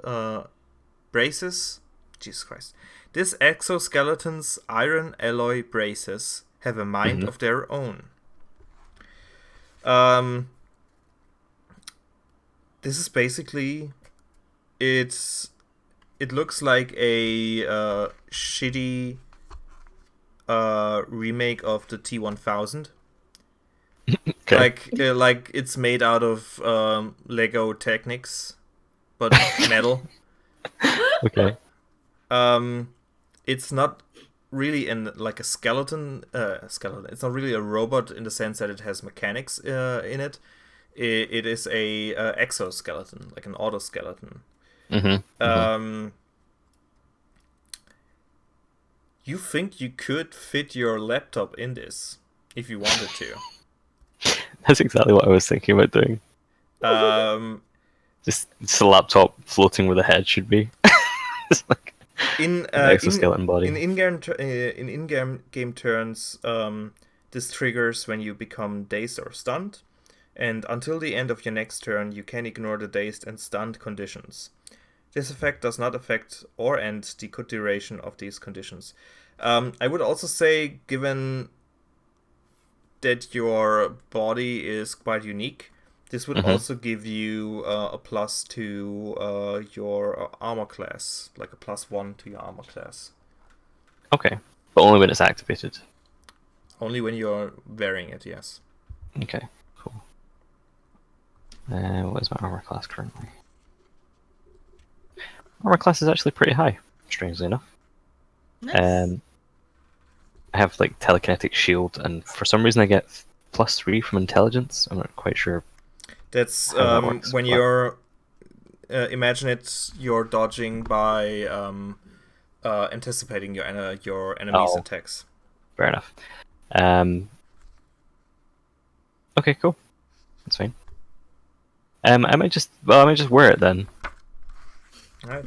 braces. Jesus Christ. This exoskeleton's iron alloy braces have a mind of their own. This is basically it looks like a shitty remake of the T-1000. Okay. Like it's made out of Lego Technics, but metal. Okay. It's not really a skeleton. It's not really a robot in the sense that it has mechanics in it. It is a exoskeleton, like an autoskeleton. You think you could fit your laptop in this if you wanted to? That's exactly what I was thinking about doing. Just a laptop floating where the head should be. It's like an exoskeleton body. In in-game turns, this triggers when you become dazed or stunned, and until the end of your next turn, you can ignore the dazed and stunned conditions. This effect does not affect or end the duration of these conditions. I would also say, given that your body is quite unique, this would also give you a plus to your armor class, like a +1 to your armor class. Okay, but only when it's activated. Only when you're wearing it, yes. Okay, cool. What is my armor class currently? Armor class is actually pretty high, strangely enough. Nice. I have like telekinetic shield, and for some reason I get +3 from intelligence. I'm not quite sure. That's How that works, when but- you're imagine you're dodging by anticipating your enemy's Oh. attacks. Fair enough. Okay, cool. That's fine. I might just wear it then, Right.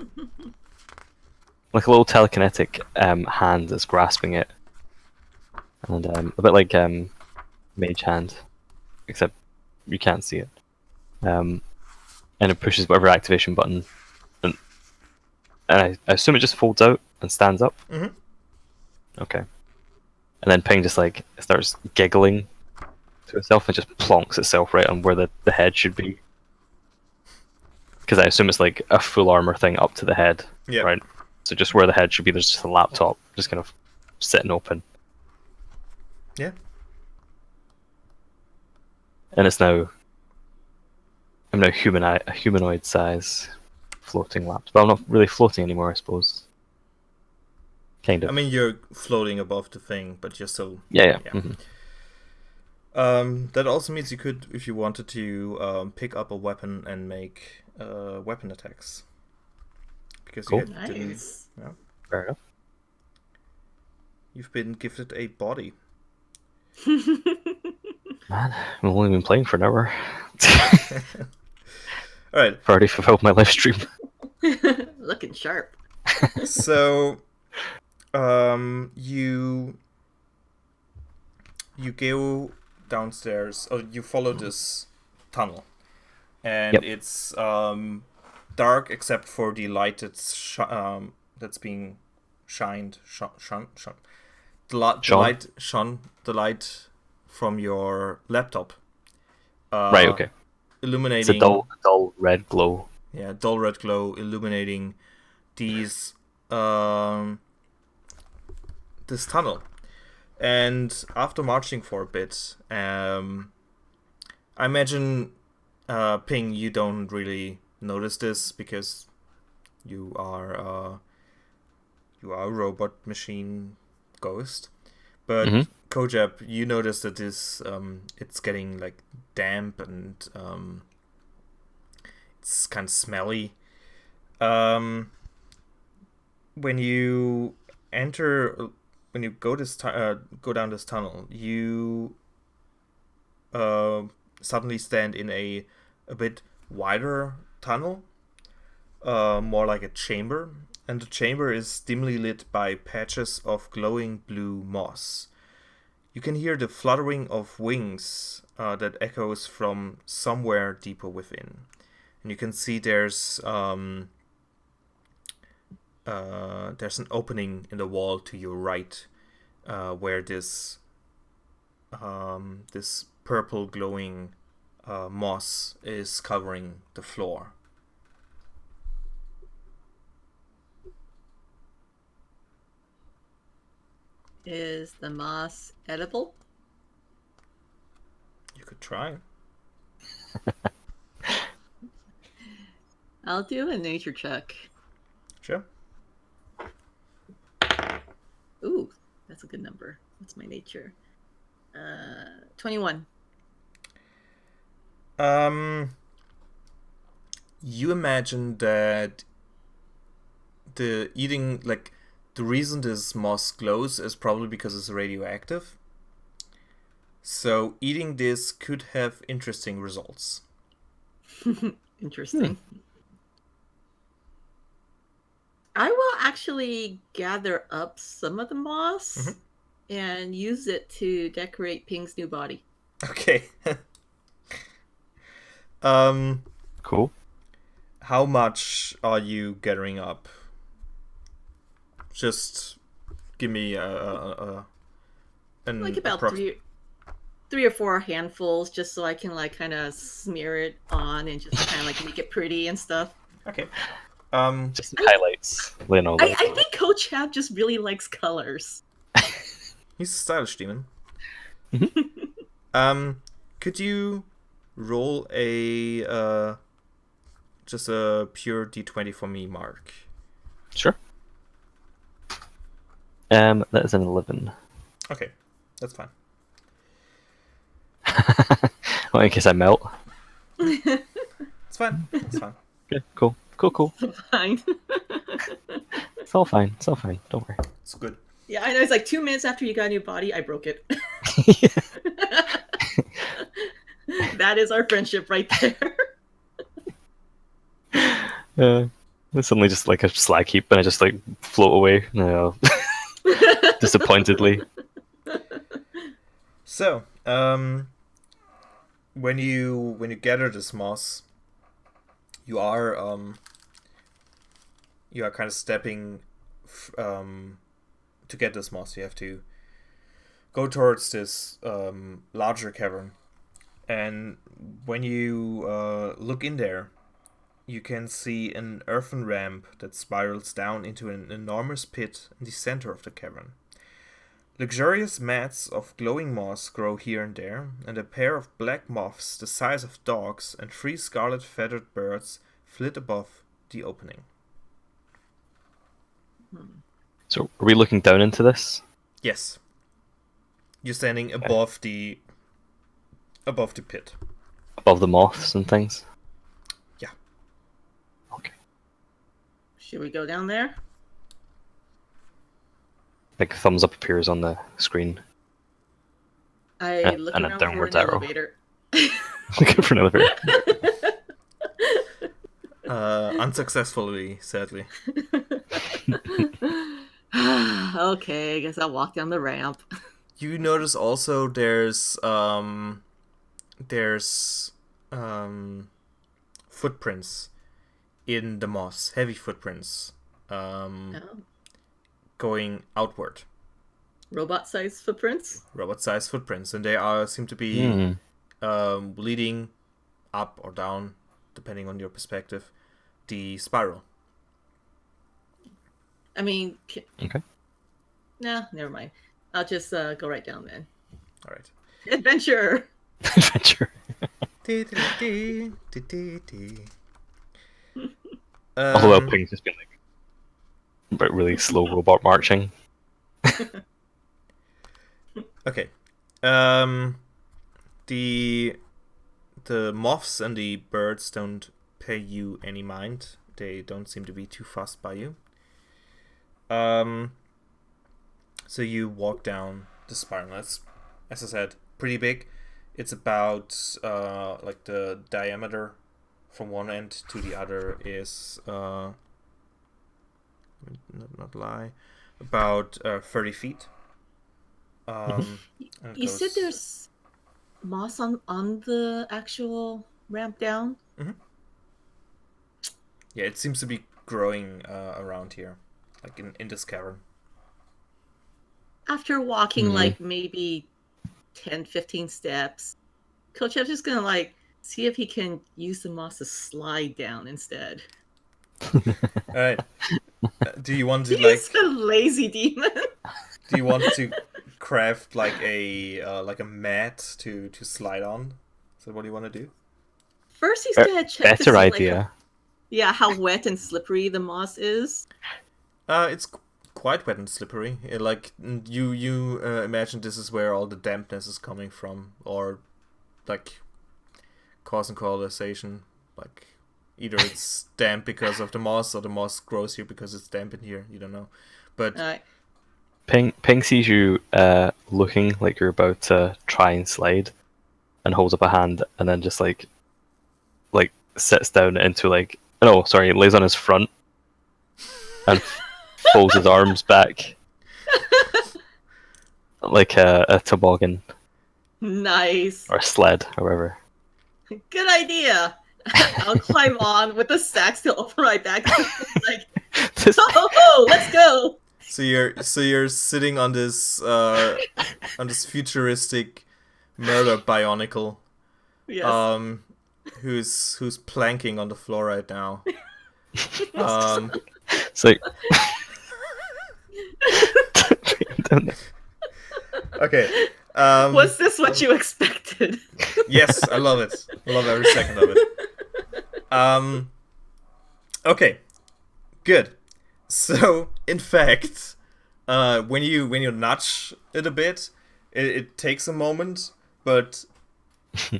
like a little telekinetic hand that's grasping it, and a bit like mage hand, except you can't see it. And it pushes whatever activation button, and I assume it just folds out and stands up. Mhm. Okay. And then Ping just like starts giggling to itself and just plonks itself right on where the head should be. Because I assume it's like a full armor thing up to the head, Yeah. right? So just where the head should be, there's just a laptop just kind of sitting open. Yeah. And it's now I'm now a humanoid size floating laptop. Well, I'm not really floating anymore, I suppose. Kind of. I mean, you're floating above the thing, but you're still. yeah. yeah. Mhm. That also means you could, if you wanted to, pick up a weapon and make weapon attacks. Because Cool. didn't. Nice. Fair enough. You've been gifted a body. Man, I've only been playing for an hour. All right. I've already fulfilled my live stream. Looking sharp. So, you go downstairs, or you follow this tunnel, and Yep. it's dark except for the light that's that's being shined. The light from your laptop. Right, okay. Illuminating. It's a dull red glow. Yeah, dull red glow illuminating these this tunnel. And after marching for a bit, I imagine Ping, you don't really notice this because you are a robot machine ghost. But Mhm. Kojab, you notice that this it's getting like damp and it's kind of smelly. When you go down this tunnel, you suddenly stand in a bit wider tunnel, more like a chamber, and the chamber is dimly lit by patches of glowing blue moss. You can hear the fluttering of wings that echoes from somewhere deeper within. And you can see there's an opening in the wall to your right, where this purple glowing moss is covering the floor. Is the moss edible? You could try. I'll do a nature check. Sure. Ooh, that's a good number. That's my nature. 21. You imagine that the reason this moss glows is probably because it's radioactive. So eating this could have interesting results. Interesting. I will actually gather up some of the moss and use it to decorate Ping's new body. Okay. Cool. How much are you gathering up? Just give me an Like about approx- three or four handfuls, just so I can like kind of smear it on and just kind of like make it pretty and stuff. Okay. Just some highlights. Laying all I that. think Coach Hab just really likes colors. He's a stylish demon. Could you roll a just a pure d20 for me, Mark? Sure. That is an 11. Okay, that's fine. Well, in case I melt. It's fine. It's fine. Okay, cool. Fine. It's all fine. Don't worry. It's good. Yeah, I know. It's like 2 minutes after you got a new body, I broke it. That is our friendship right there. It's suddenly just like a slag heap, and I just like float away, disappointedly. So, when you gather this moss, you are kind of stepping to get this moss. You have to go towards this larger cavern, and when you look in there, you can see an earthen ramp that spirals down into an enormous pit in the center of the cavern. Luxurious mats of glowing moss grow here and there, and a pair of black moths the size of dogs and 3 scarlet feathered birds flit above the opening. So, are we looking down into this? Yes. You're standing above the pit. Above the moths and things? Yeah. Okay. Should we go down there? Like a thumbs up appears on the screen. I look and a around for downwards an arrow. elevator. Looking for an elevator. Unsuccessfully, sadly. Okay, I guess I'll walk down the ramp. You notice also there's footprints in the moss, heavy footprints, Oh. going outward, Robot-sized footprints? robot-sized footprints, and they seem to be leading up or down, depending on your perspective, the spiral. I mean, Okay. nah, never mind. I'll just go right down then. All right. Adventure! Adventure. Although Ping's just been like but really slow robot marching. Okay. The moths and the birds don't pay you any mind. They don't seem to be too fussed by you. So you walk down the spiral. It's, as I said, pretty big. It's about like the diameter from one end to the other is not lie, about 30 feet. And it You said goes- there's moss on the actual ramp down? Yeah, it seems to be growing around here, like in this cavern. After walking like maybe 10, 15 steps, Coach F's just gonna like see if he can use the moss to slide down instead. All right. Do you want to like? He's a lazy demon. Do you want to craft like a mat to slide on? Is that what you want to do? First, he's gonna check to see, Better like, idea. how wet and slippery the moss is. It's quite wet and slippery. Like you imagine this is where all the dampness is coming from, or like cause and causation. Like either it's damp because of the moss, or the moss grows here because it's damp in here. You don't know, but Ping sees you looking like you're about to try and slide, and holds up a hand, and then just like sits down into like lays on his front and folds his arms back like a toboggan Nice. or a sled or whatever. Good idea. I'll climb on with the sack still over my back. Like, This- oh, let's go. so you're sitting on this futuristic murder bionicle. Yes. Who's planking on the floor right now. It's like Okay. Was this what you expected? Yes, I love it. I love every second of it. Okay, good. So, in fact, when you nudge it a bit, it takes a moment, but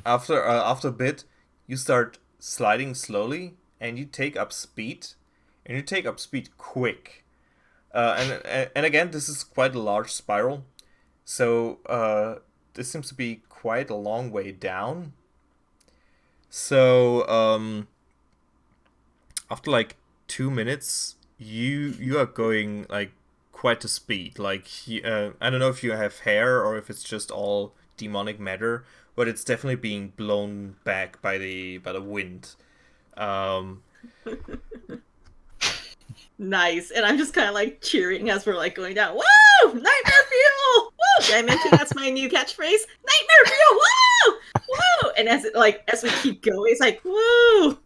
after a bit, you start sliding slowly, and you take up speed, and you take up speed quick. And again, this is quite a large spiral, so this seems to be quite a long way down. So after like 2 minutes, you are going like quite a speed. Like I don't know if you have hair or if it's just all demonic matter, but it's definitely being blown back by the wind. Nice. And I'm just kind of like cheering as we're like going down. Woo! Nightmare fuel! Woo! Did I mention that's my new catchphrase? Nightmare fuel! Woo! Woo! And as we keep going, it's like, woo!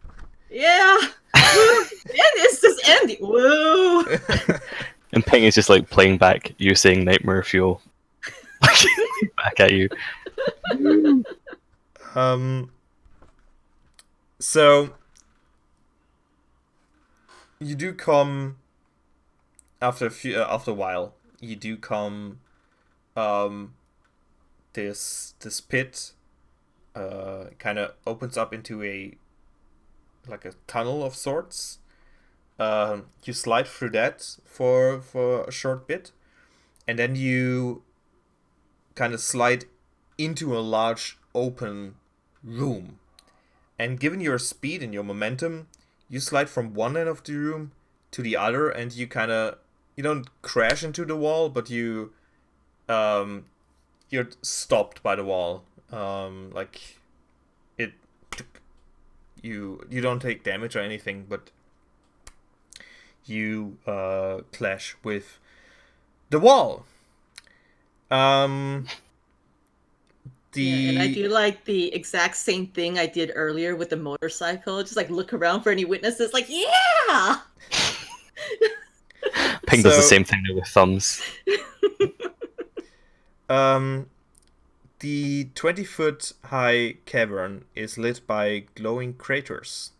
Yeah! Woo! And it's just ending. Woo! And Ping is just like playing back you saying nightmare fuel back at you. So you do come after a while. You do come this pit kind of opens up into a tunnel of sorts. You slide through that for a short bit, and then you kind of slide into a large open room. And given your speed and your momentum, you slide from one end of the room to the other, and you don't crash into the wall, but you're stopped by the wall. You don't take damage or anything, but you clash with the wall. And I do like the exact same thing I did earlier with the motorcycle. Just like look around for any witnesses. Like, yeah. Ping does the same thing with thumbs. The 20-foot high cavern is lit by glowing craters.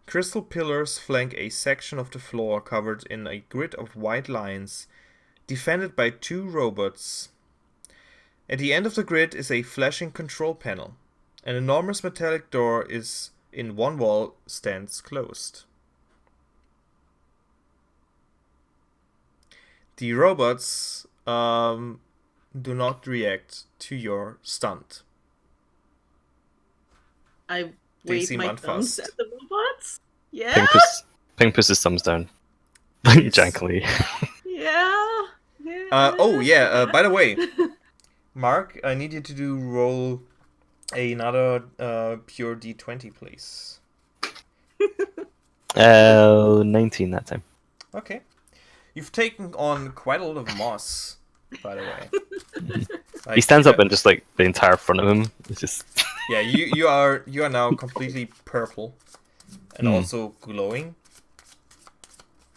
Crystal pillars flank a section of the floor covered in a grid of white lines, defended by 2 robots. At the end of the grid is a flashing control panel. An enormous metallic door is in one wall stands closed. The robots do not react to your stunt. I They wave seem my thumbs unfussed. at the robots. Yeah. Ping puts his thumbs down. Yes. Jankily. Yeah. By the way, Mark, I need you to roll another pure D20, please. 19 that time. Okay. You've taken on quite a lot of moss, by the way. Like, He stands up and just like the entire front of him is just yeah, you are now completely purple and also glowing.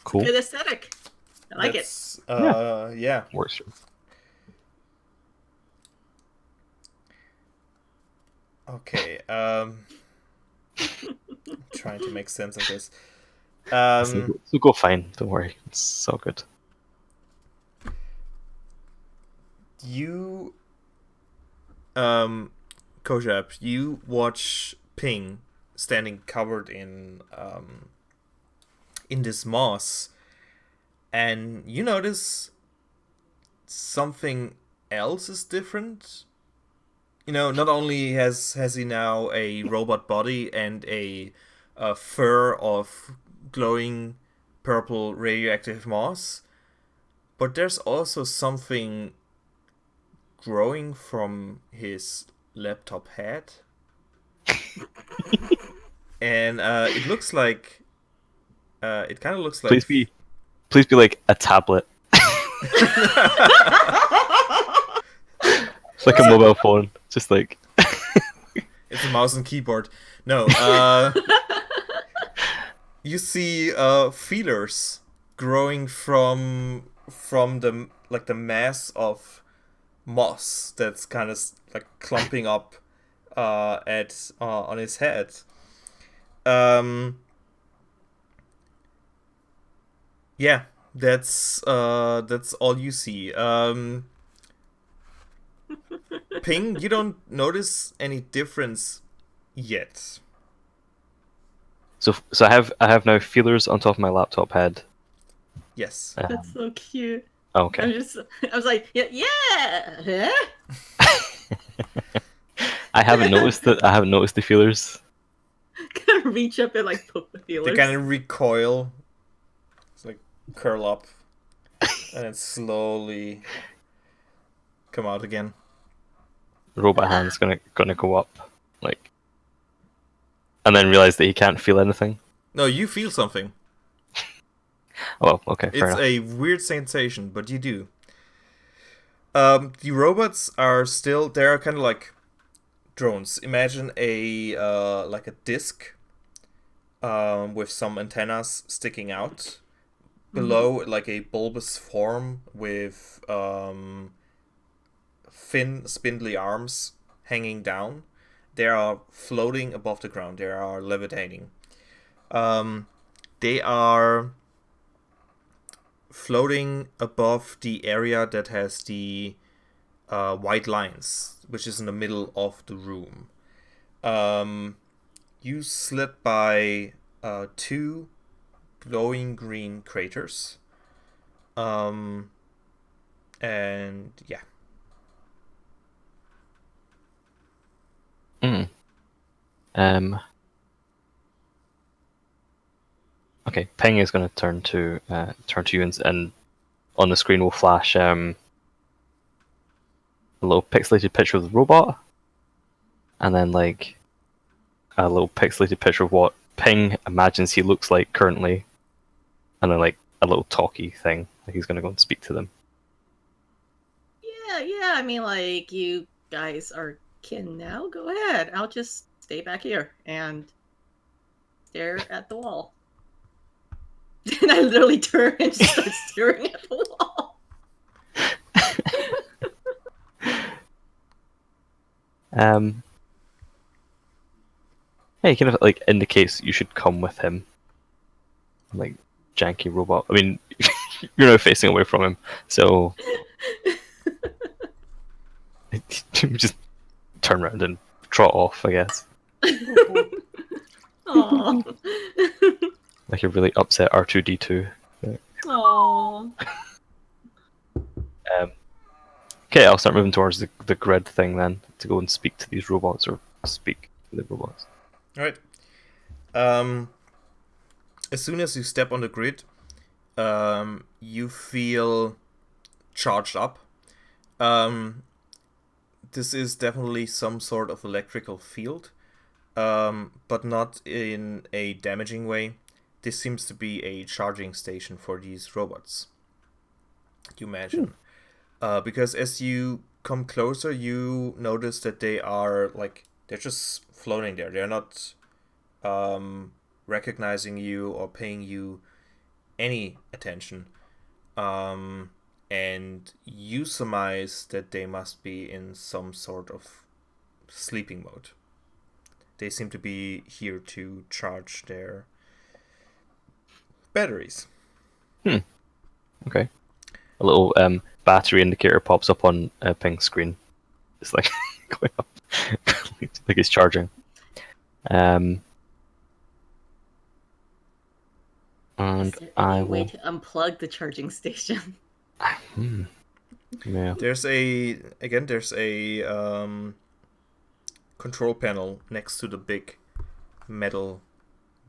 cool. Good aesthetic. I like it. Yeah. Works. Okay. Trying to make sense of this. So go fine. Don't worry. It's so good. You, Kojab, you watch Ping standing covered in this moss, and you notice something else is different. You know, not only has he now a robot body and a fur of glowing purple radioactive moss, but there's also something growing from his laptop head. And it looks like it kind of looks like Please be like a tablet. It's like a mobile phone. Just like it's a mouse and keyboard. No, you see feelers growing from the mass of moss that's kind of like clumping up at on his head. Yeah, that's all you see. Ping, you don't notice any difference yet. So I have now feelers on top of my laptop head. Yes. That's so cute. Okay. I was like, yeah. I haven't noticed that. I haven't noticed the feelers. Kind of reach up and like poke the They feelers. kind of recoil. It's like curl up, and then slowly come out again. Robot hand's gonna go up, like, and then realize that he can't feel anything. No, you feel something. Oh, well, okay, fair It's enough. a weird sensation, but you do. The robots are still, they're kind of like drones. Imagine a like a disc with some antennas sticking out. Below, like a bulbous form with thin, spindly arms hanging down. They are floating above the ground. They are levitating. They are floating above the area that has the white lines, which is in the middle of the room. You slid by two glowing green craters. And yeah. Okay, Ping is going to turn to you, and on the screen will flash a little pixelated picture of the robot, and then like a little pixelated picture of what Ping imagines he looks like currently, and then like a little talky thing. Like he's going to go and speak to them. Yeah. I mean, like, you guys are kin now. Go ahead. I'll just stay back here and stare at the wall. And I literally turn and just start staring at the wall. Yeah, he kind of like indicates you should come with him. Like janky robot. I mean, you're now facing away from him, so just turn around and trot off, I guess. Aww. Like a really upset R2D2. Aww. Okay, I'll start moving towards the grid thing then to go and speak to these robots, or speak to the robots. All right. As soon as you step on the grid, you feel charged up. This is definitely some sort of electrical field, but not in a damaging way. This seems to be a charging station for these robots. You imagine. Because as you come closer, you notice that they are like, they're just floating there. They're not recognizing you or paying you any attention. And you surmise that they must be in some sort of sleeping mode. They seem to be here to charge their batteries. Okay. A little battery indicator pops up on Ping's screen. It's like going up, like it's charging. And Is there I any way will. to unplug the charging station? Yeah. There's a control panel next to the big metal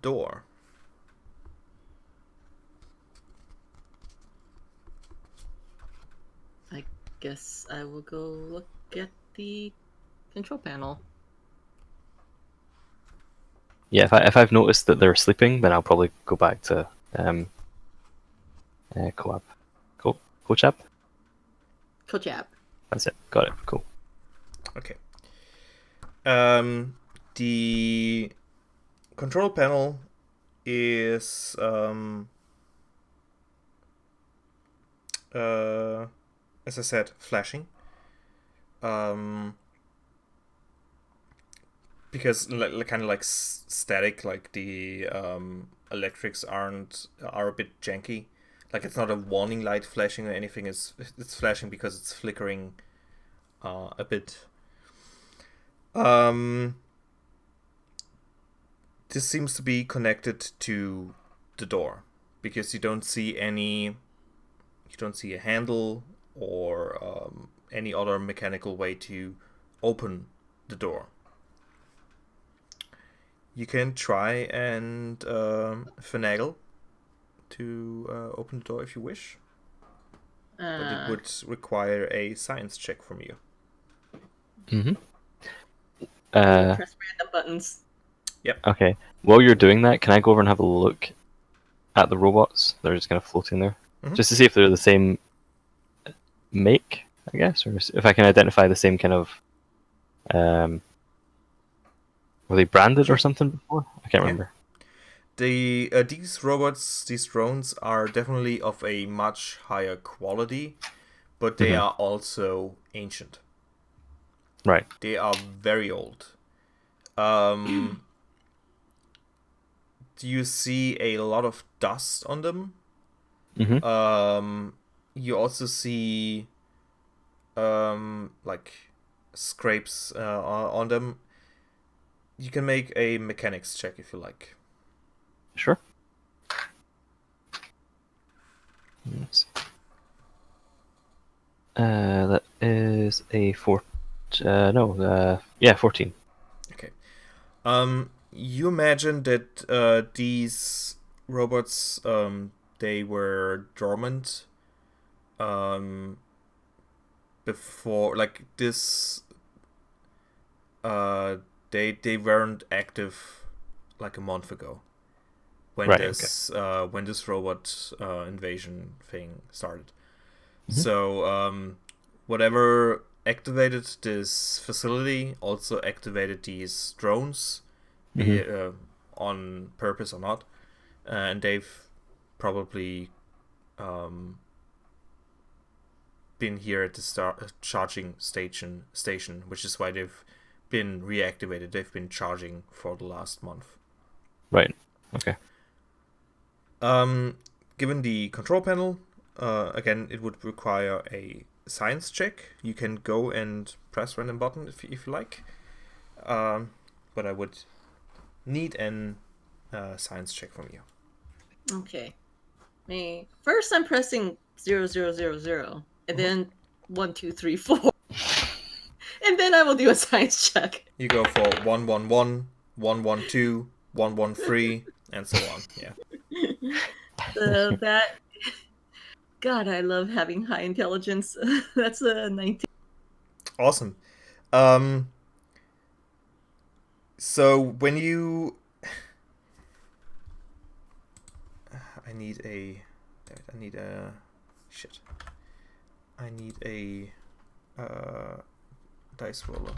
door. I guess I will go look at the control panel. Yeah, if I've noticed that they're sleeping, then I'll probably go back to Coab. Cochab? Kochab. That's it. Got it. Cool. Okay. The control panel is as I said, flashing. because kind of like static, like the electrics are a bit janky. Like it's not a warning light flashing or anything. It's flashing because it's flickering a bit. This seems to be connected to the door because you don't see a handle or any other mechanical way to open the door. You can try and finagle to open the door if you wish, but it would require a science check from you. Press random buttons. Okay. While you're doing that, can I go over and have a look at the robots? They're just kind of floating there, just to see if they're the same make, I guess, or if I can identify the same kind of. Were they branded or something before? I can't remember. These robots, these drones, are definitely of a much higher quality, but they are also ancient. Right. They are very old. Do you see a lot of dust on them? You also see like scrapes on them. You can make a mechanics check if you like. Sure. Let's see. That is a 14. Okay. You imagine that these robots, they were dormant before, like this. They weren't active like a month ago when this robot invasion thing started. So whatever activated this facility also activated these drones, be it on purpose or not, and they've probably been here at the charging station, which is why they've been reactivated. They've been charging for the last month. Right. Okay. Given the control panel, again, it would require a science check. You can go and press random button if you like, but I would need an science check from you. Okay. First, I'm pressing 0000, and then 1, 2, 3, 4. And then I will do a science check. You go for 111, 112, 113, and so on. Yeah. So that. God, I love having high intelligence. That's a 19. Awesome. So when you, I need a dice roller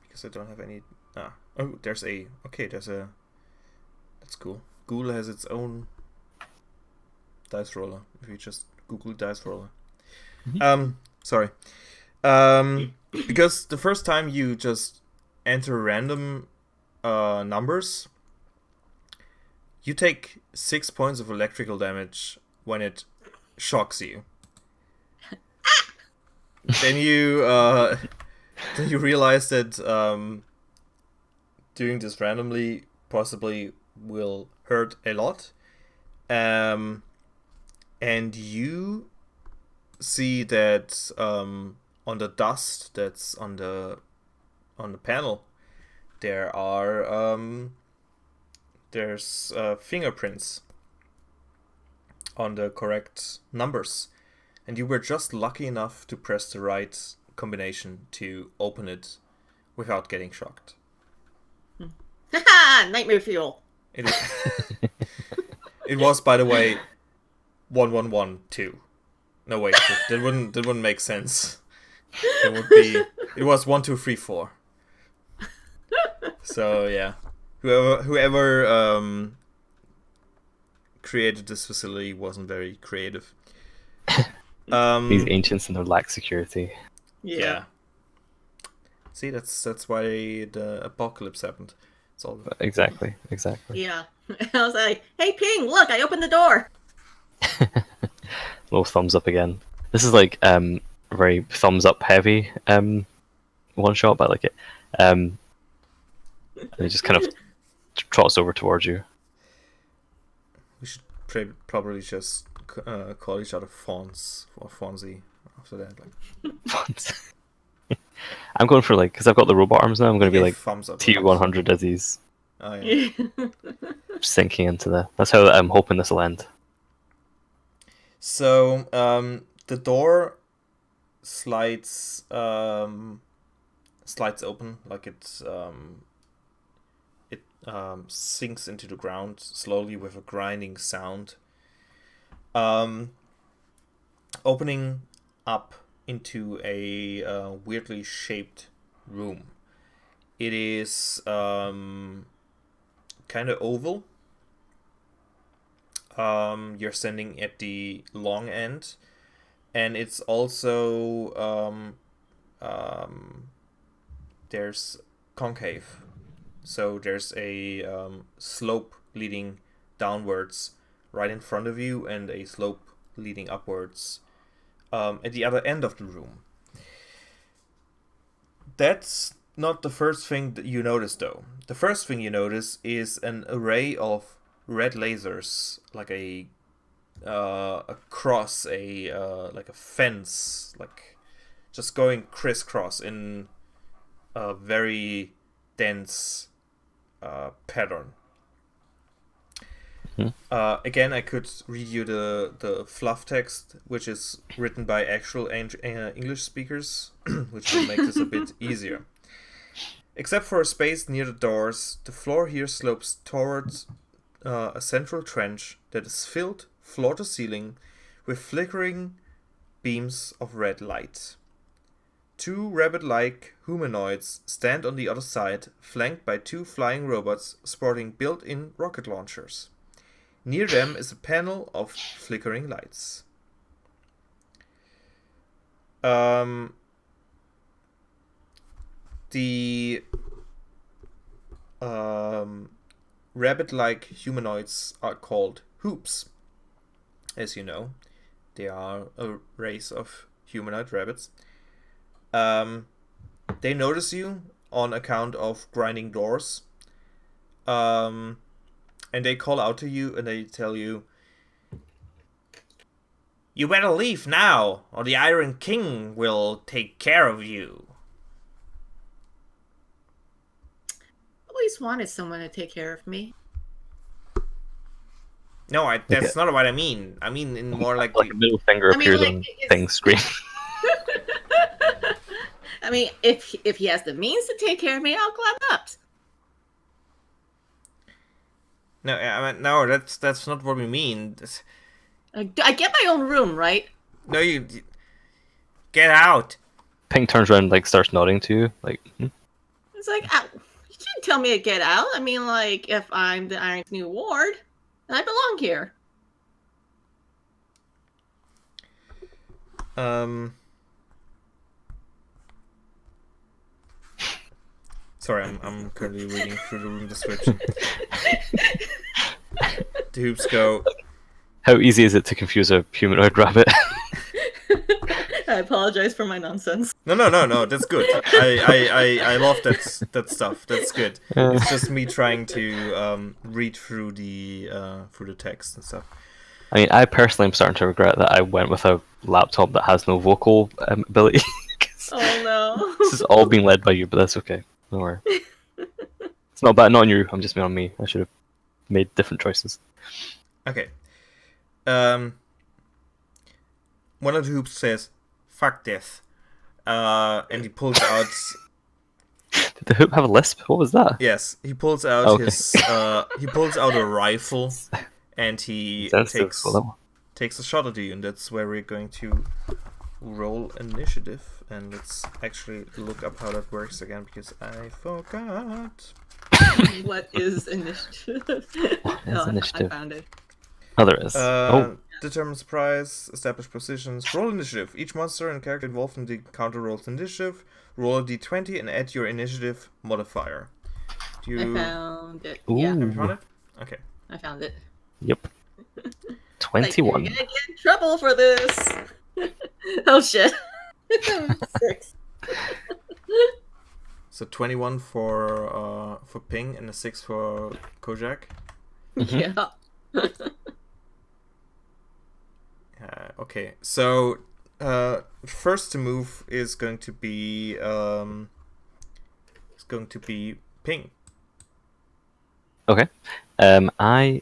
because I don't have any. That's cool. Google has its own dice roller. If you just Google dice roller. Sorry. Because the first time you just enter random numbers, you take 6 points of electrical damage when it shocks you. Then you realize that doing this randomly possibly will hurt a lot. And you see that on the dust that's on the panel, there are there's fingerprints on the correct numbers, and you were just lucky enough to press the right combination to open it without getting shocked. Haha! Nightmare fuel. It was, by the way, 1112. No wait, that wouldn't make sense. It was 1 2 3 4. So yeah, whoever created this facility wasn't very creative. These ancients and their lack security. Yeah. See, that's why the apocalypse happened. It's all Exactly. Yeah. I was like, hey, Ping, look, I opened the door. Little thumbs up again. This is like very thumbs up heavy one shot, but I like it. And he just kind of trots over towards you. We should probably just call each other Fonz or Fonzie after that. Like, I'm going for like, because I've got the robot arms now, I'm going to be like thumbs up. T100 as he's Oh yeah. sinking into the. That's how I'm hoping this will end. So the door slides open, like it sinks into the ground slowly with a grinding sound, opening up into a weirdly shaped room. It is kind of oval. You're standing at the long end, and it's also there's concave, so there's a slope leading downwards right in front of you, and a slope leading upwards at the other end of the room. That's not the first thing that you notice, though. The first thing you notice is an array of red lasers, like across like a fence, like just going crisscross in a very dense pattern. Again, I could read you the fluff text, which is written by actual English speakers, which will make this a bit easier. Except for a space near the doors, the floor here slopes towards a central trench that is filled, floor to ceiling, with flickering beams of red light. Two rabbit-like humanoids stand on the other side, flanked by two flying robots sporting built-in rocket launchers. Near them is a panel of flickering lights. The rabbit-like humanoids are called hoops. As you know, they are a race of humanoid rabbits. They notice you on account of grinding doors. And they call out to you and they tell you, "You better leave now, or the Iron King will take care of you." Always wanted someone to take care of me. No, that's not what I mean. I mean in more like a middle finger appears on Thing's screen. I mean, if he has the means to take care of me, I'll climb up. No, I mean, no, that's not what we mean. I get my own room, right? No, you get out. Ping turns around, like starts nodding to you, like. It's like, you shouldn't tell me to get out. I mean, like, if I'm the Iron's new ward, then I belong here. Sorry, I'm currently reading through the room description. The hoops go, "How easy is it to confuse a humanoid rabbit?" I apologize for my nonsense. No, that's good. I love that stuff. That's good. It's just me trying to read through the text and stuff. I mean, I personally am starting to regret that I went with a laptop that has no vocal ability. Oh no! This is all being led by you, but that's okay. Don't worry. It's not bad, not on you. I'm just being on me. I should have made different choices. Okay. One of the hoops says, "Fuck death," and he pulls out. Did the hoop have a lisp? What was that? Yes, he pulls out his. He pulls out a rifle, and he takes a shot at you, and that's where we're going to roll initiative. And let's actually look up how that works again, because I forgot. What is initiative? What is initiative? I found it. Oh, there is. Oh, Determine surprise, establish positions, roll initiative. Each monster and character involved in the encounter rolls initiative. Roll a d20 and add your initiative modifier. Do you I found it. ooh. Yeah, have you found it? Okay. I found it. Yep. Like, 21. you're gonna get in trouble for this. Oh shit. 6. So 21 for Ping and a 6 for Kojak. Mhm. Yeah. Okay, so first to move is going to be Ping. Okay. I.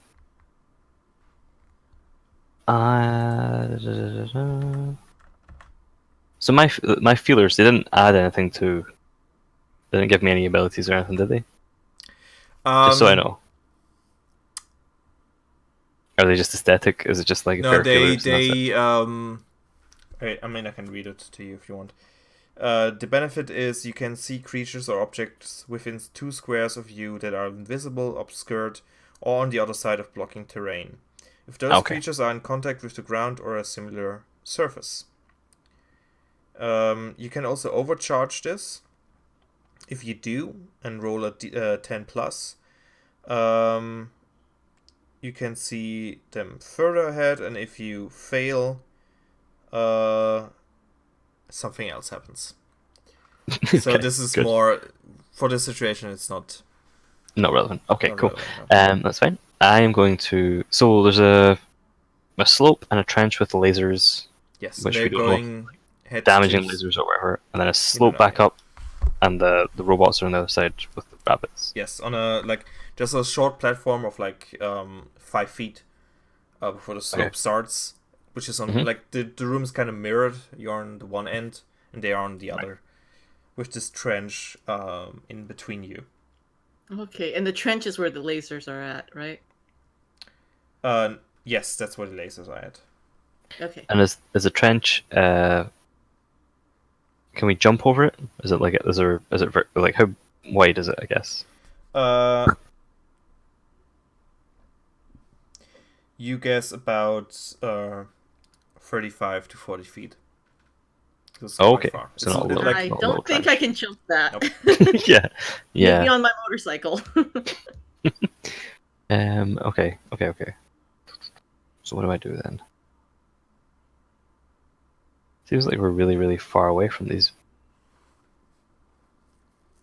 So my feelers, they didn't add anything to. They didn't give me any abilities or anything, did they? Just so I know. Are they just aesthetic? Is it just like a No, pair of they feelers and that's it? wait, I mean, I can read it to you if you want. The benefit is you can see creatures or objects within 2 squares of you that are invisible, obscured, or on the other side of blocking terrain. If those Okay. creatures are in contact with the ground or a similar surface. You can also overcharge this. If you do, and roll a 10 plus, you can see them further ahead, and if you fail, something else happens. So Okay, this is good. more for this situation. It's not Not relevant. Okay, not cool. relevant, no. That's fine. I am going to. So there's a slope and a trench with lasers, Yes, which they're we don't know if going head damaging to lasers or whatever, and then a slope no, back yeah. up, and the robots are on the other side with the rabbits. Yes, on a just a short platform of 5 feet before the slope Okay. starts, which is on Mhm. the room is kind of mirrored. You're on the one end, and they are on the other, with this trench in between you. Okay, and the trench is where the lasers are at, right? Yes, that's where the lasers are at. Okay. And is a trench? Can we jump over it? Is it like like how wide is it? I guess. You guess about 35 to 40 feet. It's Oh, quite okay. far. So It's not a little- like I not a don't little think trench. I can jump that. Nope. Yeah. Maybe Yeah. on my motorcycle. Okay. So what do I do then? Seems like we're really, really far away from these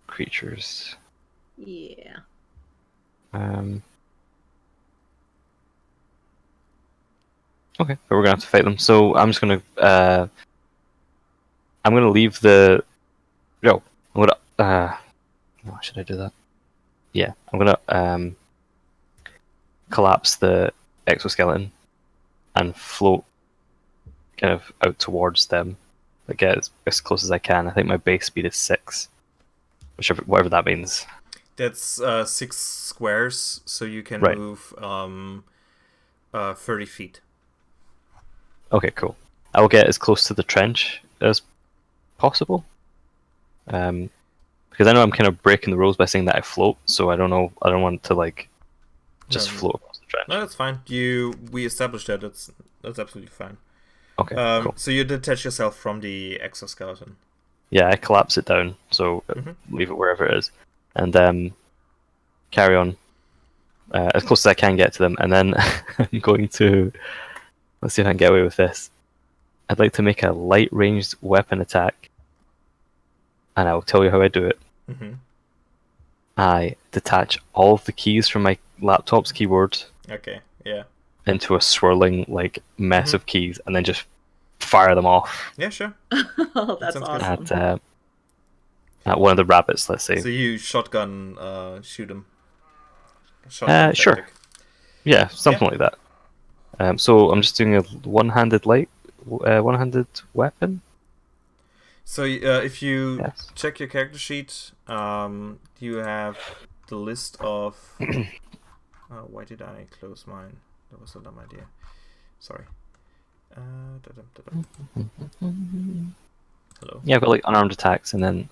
creatures. Yeah. Okay, but we're gonna have to fight them. So I'm just gonna leave the. No, I'm gonna. Why should I do that? Yeah, I'm gonna collapse the exoskeleton and float kind of out towards them, like get as close as I can. I think my base speed is 6, whatever that means. That's 6 squares, so you can Right. move 30 feet. Okay, cool. I will get as close to the trench as possible. Because I know I'm kind of breaking the rules by saying that I float, so I don't know. I don't want to just No. float across the trench. No, that's fine. We established that. That's absolutely fine. Okay, cool. So you detach yourself from the exoskeleton. Yeah, I collapse it down, so leave it wherever it is, and carry on as close as I can get to them, and then I'm going to let's see if I can get away with this. I'd like to make a light ranged weapon attack, and I'll tell you how I do it. Mm-hmm. I detach all of the keys from my laptop's keyboard Okay. Yeah. into a swirling mess of keys, and then just fire them off Yeah. Sure. Oh, that's sounds good. awesome. at one of the rabbits. Let's say. So you shotgun shoot them. Sure. tactic. Yeah, something like that. So I'm just doing a one-handed one-handed weapon. So if you Yes. check your character sheet, you have the list of. Why did I close mine? That was a dumb idea. Sorry. Hello. Yeah, I've got unarmed attacks and then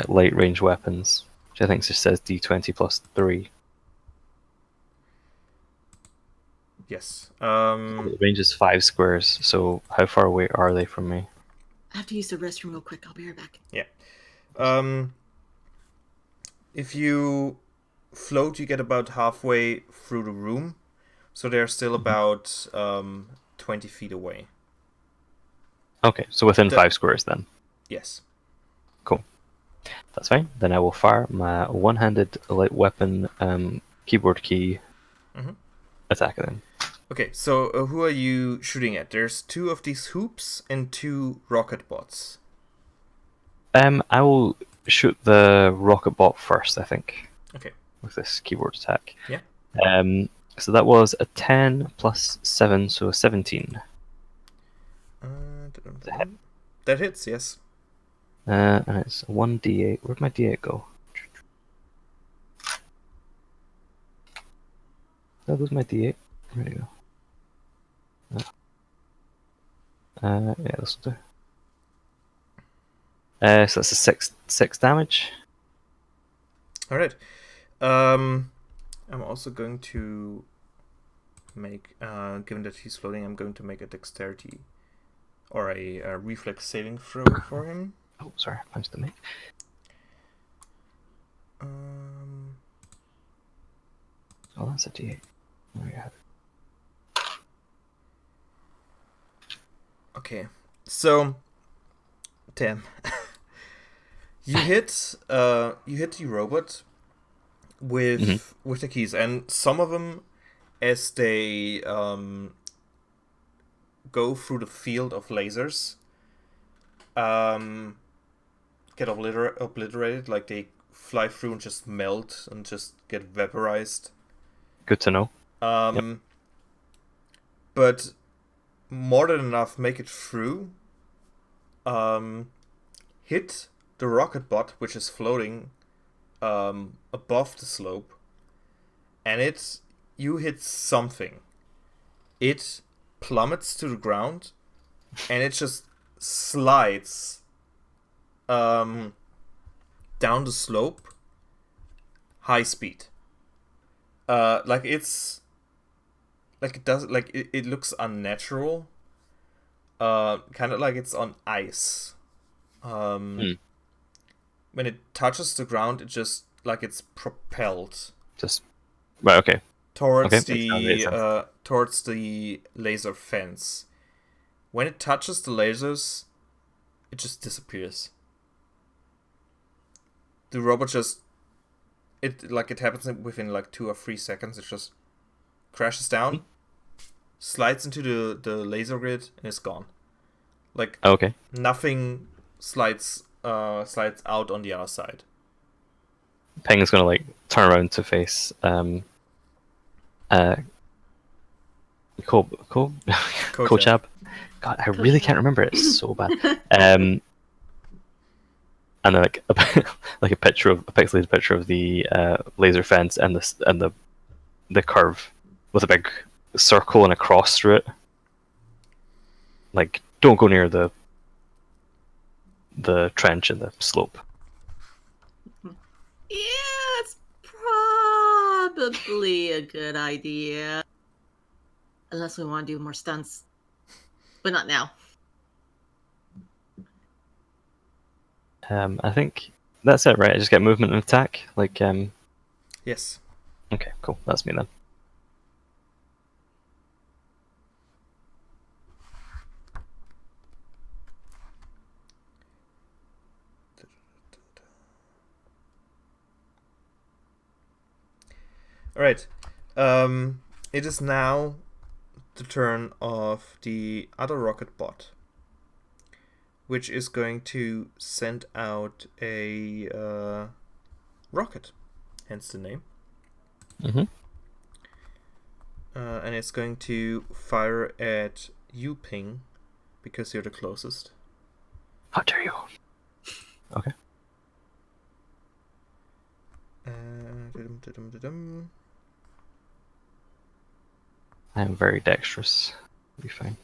light range weapons, which I think just says D20 plus 3. Yes. The range is 5 squares, so how far away are they from me? I have to use the restroom real quick. I'll be right back. Yeah. If you float, you get about halfway through the room, so they're still about 20 feet away. Okay, so within The- 5 squares then. Yes. Cool. That's fine. Then I will fire my one-handed light weapon keyboard key Mhm. attack at them. Okay, so who are you shooting at? There's 2 of these hoops and 2 rocket bots. I will shoot the rocket bot first, I think. Okay. With this keyboard attack. Yeah. So that was a 10 plus 7, so a 17. That hits, yes. And it's 1d8. Where'd my d8 go? That was my d8. Where'd it go? Yeah, this will do. So that's a 6 damage. Alright. I'm also going to make, given that he's floating, I'm going to make a dexterity or a reflex saving throw for him. Oh, sorry, I punched the mic. Oh, that's a d8. There we have it. Okay, so damn, you hit the robot with the keys, and some of them, as they go through the field of lasers, get obliterated, like they fly through and just melt and just get vaporized. Good to know. But more than enough make it through. Hit the rocket bot, which is floating above the slope, and you hit something. It plummets to the ground, and it just slides down the slope, high speed. It looks unnatural. Kind of like it's on ice. When it touches the ground, it just like it's propelled. Just right, okay. Towards Okay, towards the laser fence. When it touches the lasers, it just disappears. The robot just it happens within like 2 or 3 seconds. It just crashes down, slides into the laser grid, and is gone. Like Okay. nothing slides out on the other side. Peng is gonna like turn around to face Kochab. God, I really can't remember it. It's so bad. And then like like a pixelated picture of the laser fence and the curve with a big circle and a cross through it. Like, don't go near the trench and the slope. Yeah, it's probably a good idea. Unless we want to do more stunts. But not now. I think that's it, right? I just get movement and attack? Like, Yes. Okay, cool. That's me then. Alright. It is now the turn of the other rocket bot, which is going to send out a rocket, hence the name. And it's going to fire at you, Ping, because you're the closest. How dare you? Okay. I am very dexterous. It'll be fine.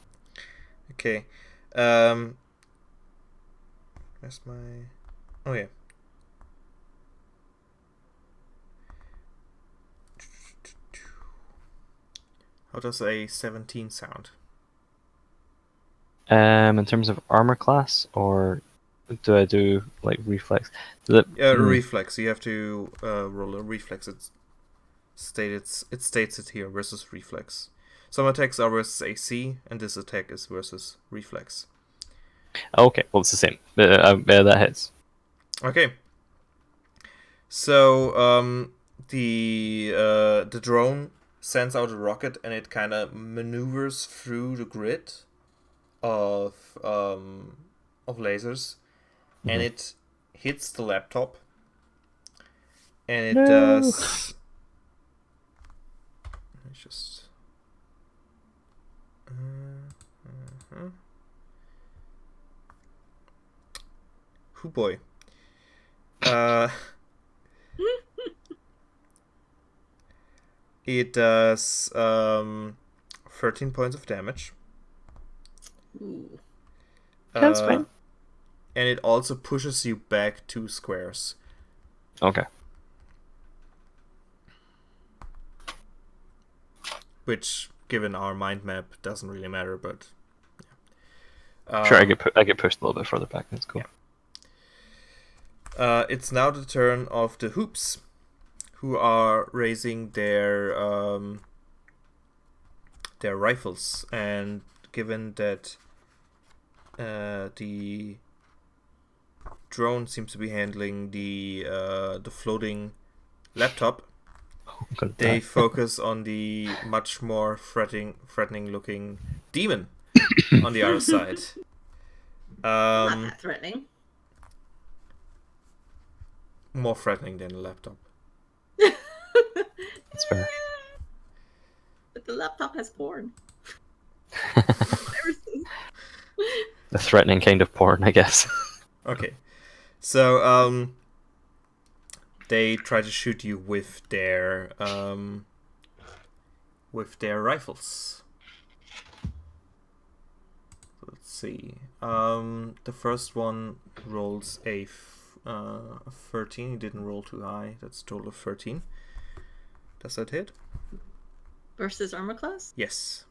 Okay. Where's my... Oh, yeah. How does a 17 sound? In terms of armor class, or do I do like reflex? Reflex. You have to roll a reflex. It states it here versus reflex. Some attacks are versus AC, and this attack is versus reflex. Okay, well it's the same. That hits. Okay. So the drone sends out a rocket, and it kind of maneuvers through the grid of lasers, and it hits the laptop, and it does. Let's just. Oh boy. It does 13 points of damage. Ooh. That's fine. And it also pushes you back 2 squares. Okay. Which, given our mind map, doesn't really matter, but yeah. Sure, I get pushed a little bit further back. That's cool. Yeah. It's now the turn of the hoops, who are raising their rifles, and given that the drone seems to be handling the floating laptop, they focus on the much more threatening looking demon on the other side. Not that threatening. More threatening than a laptop. That's fair. But the laptop has porn. The threatening kind of porn, I guess. Okay. So, they try to shoot you with their rifles. Let's see. The first one rolls a 13. He didn't roll too high. That's a total of 13. Does that hit? Versus armor class? Yes.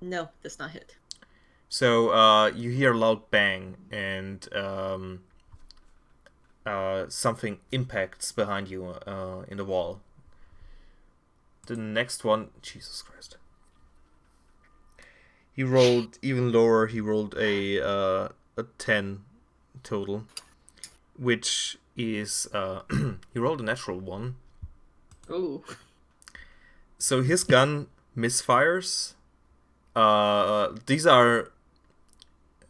No, does not hit. So you hear a loud bang, and something impacts behind you in the wall. The next one, Jesus Christ. He rolled even lower. He rolled a 10 total, which is he rolled a natural 1. Ooh. So his gun misfires. These are,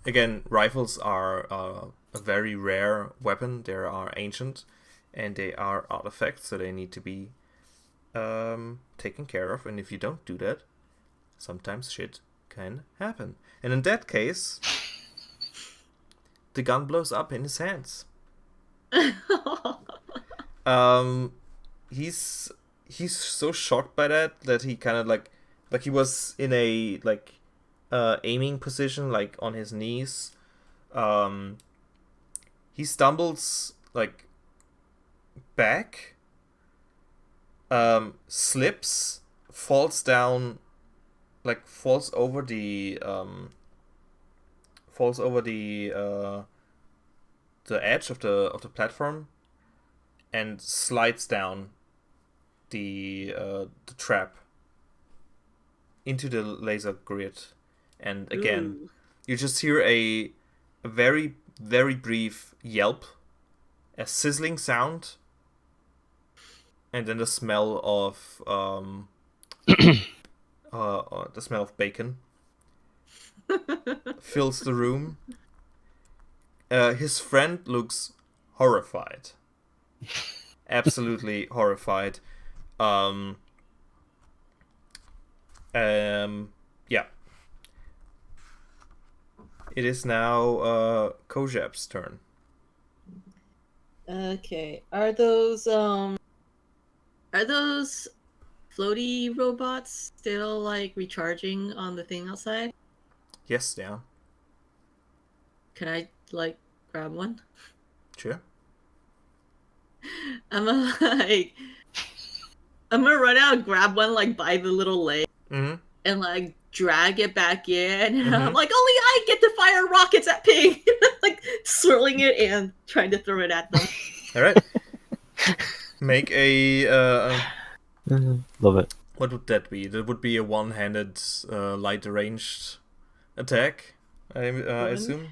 again, rifles are a very rare weapon. They are ancient, and they are artifacts, so they need to be taken care of. And if you don't do that, sometimes shit can happen. And in that case, the gun blows up in his hands. He's so shocked by that he kind of like he was in a aiming position, like on his knees. He stumbles back, slips, falls down, falls over the edge of the platform, and slides down the trap into the laser grid. And again, Ooh. you just hear a very, very brief yelp, a sizzling sound, and then the smell of bacon fills the room. His friend looks horrified. Absolutely horrified. Yeah. It is now Kojab's turn. Okay. Are those floaty robots still recharging on the thing outside? Yes, yeah. Can I grab one? Sure. I'm gonna run out and grab one by the little leg Mm-hmm. and like drag it back in. And I'm Mhm. like, only I get to fire rockets at Ping. Like swirling it and trying to throw it at them. All right. Make a Love it. what would that be? That would be a one-handed light ranged attack. I assume.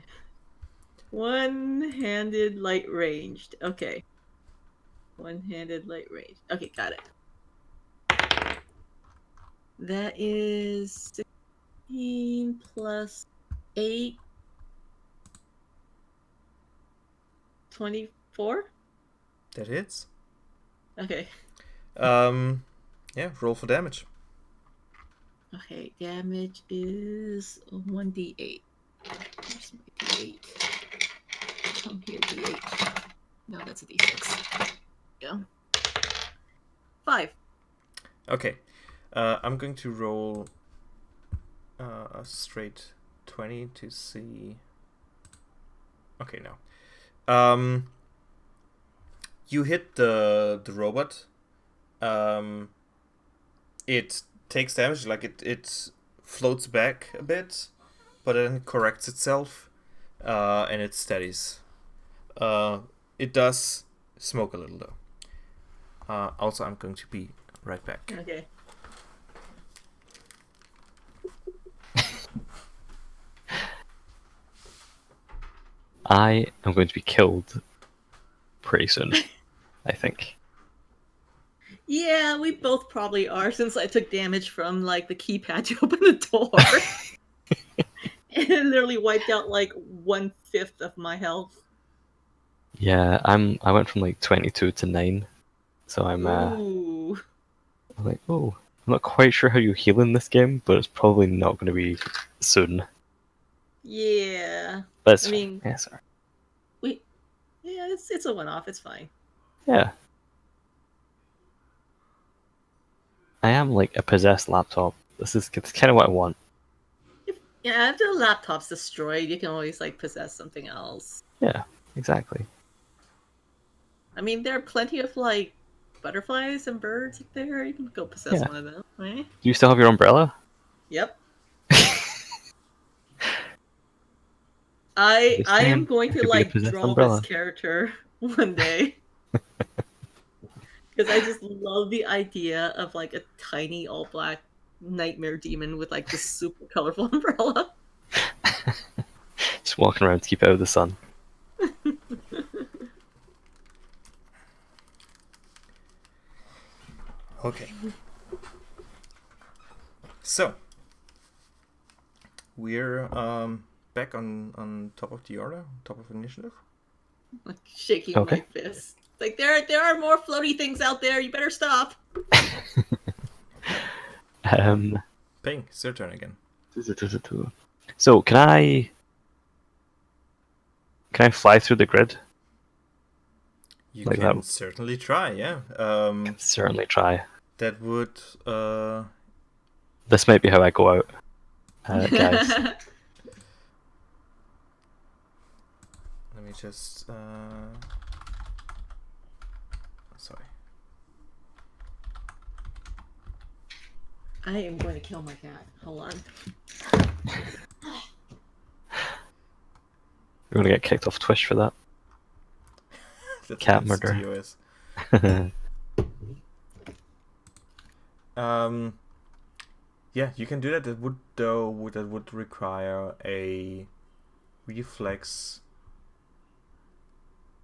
One-handed light ranged. Okay. One-handed light ranged. Okay, got it. That is 16 plus 8. 24? That hits. Okay. Yeah. Roll for damage. Okay, damage is 1d8. Where's my d8? Come here, d8. No, that's a d6. Yeah. 5. Okay. I'm going to roll a straight 20 to see. Okay, no. You hit the robot. It takes damage, like it floats back a bit, but then corrects itself, and it steadies. It does smoke a little though. Also, I'm going to be right back. Okay. I am going to be killed pretty soon, I think. Yeah, we both probably are since I took damage from like the keypad to open the door. And it literally wiped out like 1/5 of my health. Yeah, I went from like 22 to 9, so I'm Ooh. like, oh, I'm not quite sure how you heal in this game, but it's probably not going to be soon. Yeah. But it's I mean, yeah, sorry. Yeah, it's a one-off. It's fine. Yeah. I am like a possessed laptop. It's kind of what I want. Yeah, after the laptop's destroyed, you can always like possess something else. Yeah, exactly. I mean, there are plenty of like butterflies and birds up there. You can go possess Yeah. one of them, right? Do you still have your umbrella? Yep. I This am game, going it to could be a like possessed draw umbrella. this character one day. Because I just love the idea of like a tiny all black nightmare demon with like this super colorful umbrella. Just walking around to keep out of the sun. Okay. So we're back on top of the order, top of initiative. Like shaking Okay. my fist. Like there are more floaty things out there. You better stop. Ping, it's your turn again. So can I fly through the grid? You Like can that. certainly try, yeah. Certainly try. That would This might be how I go out, guys. let me just sorry. I am going to kill my cat. Hold on. We're gonna get kicked off Twitch for that. That's Cat against murder. TOS. Yeah, you can do that. That would require a reflex.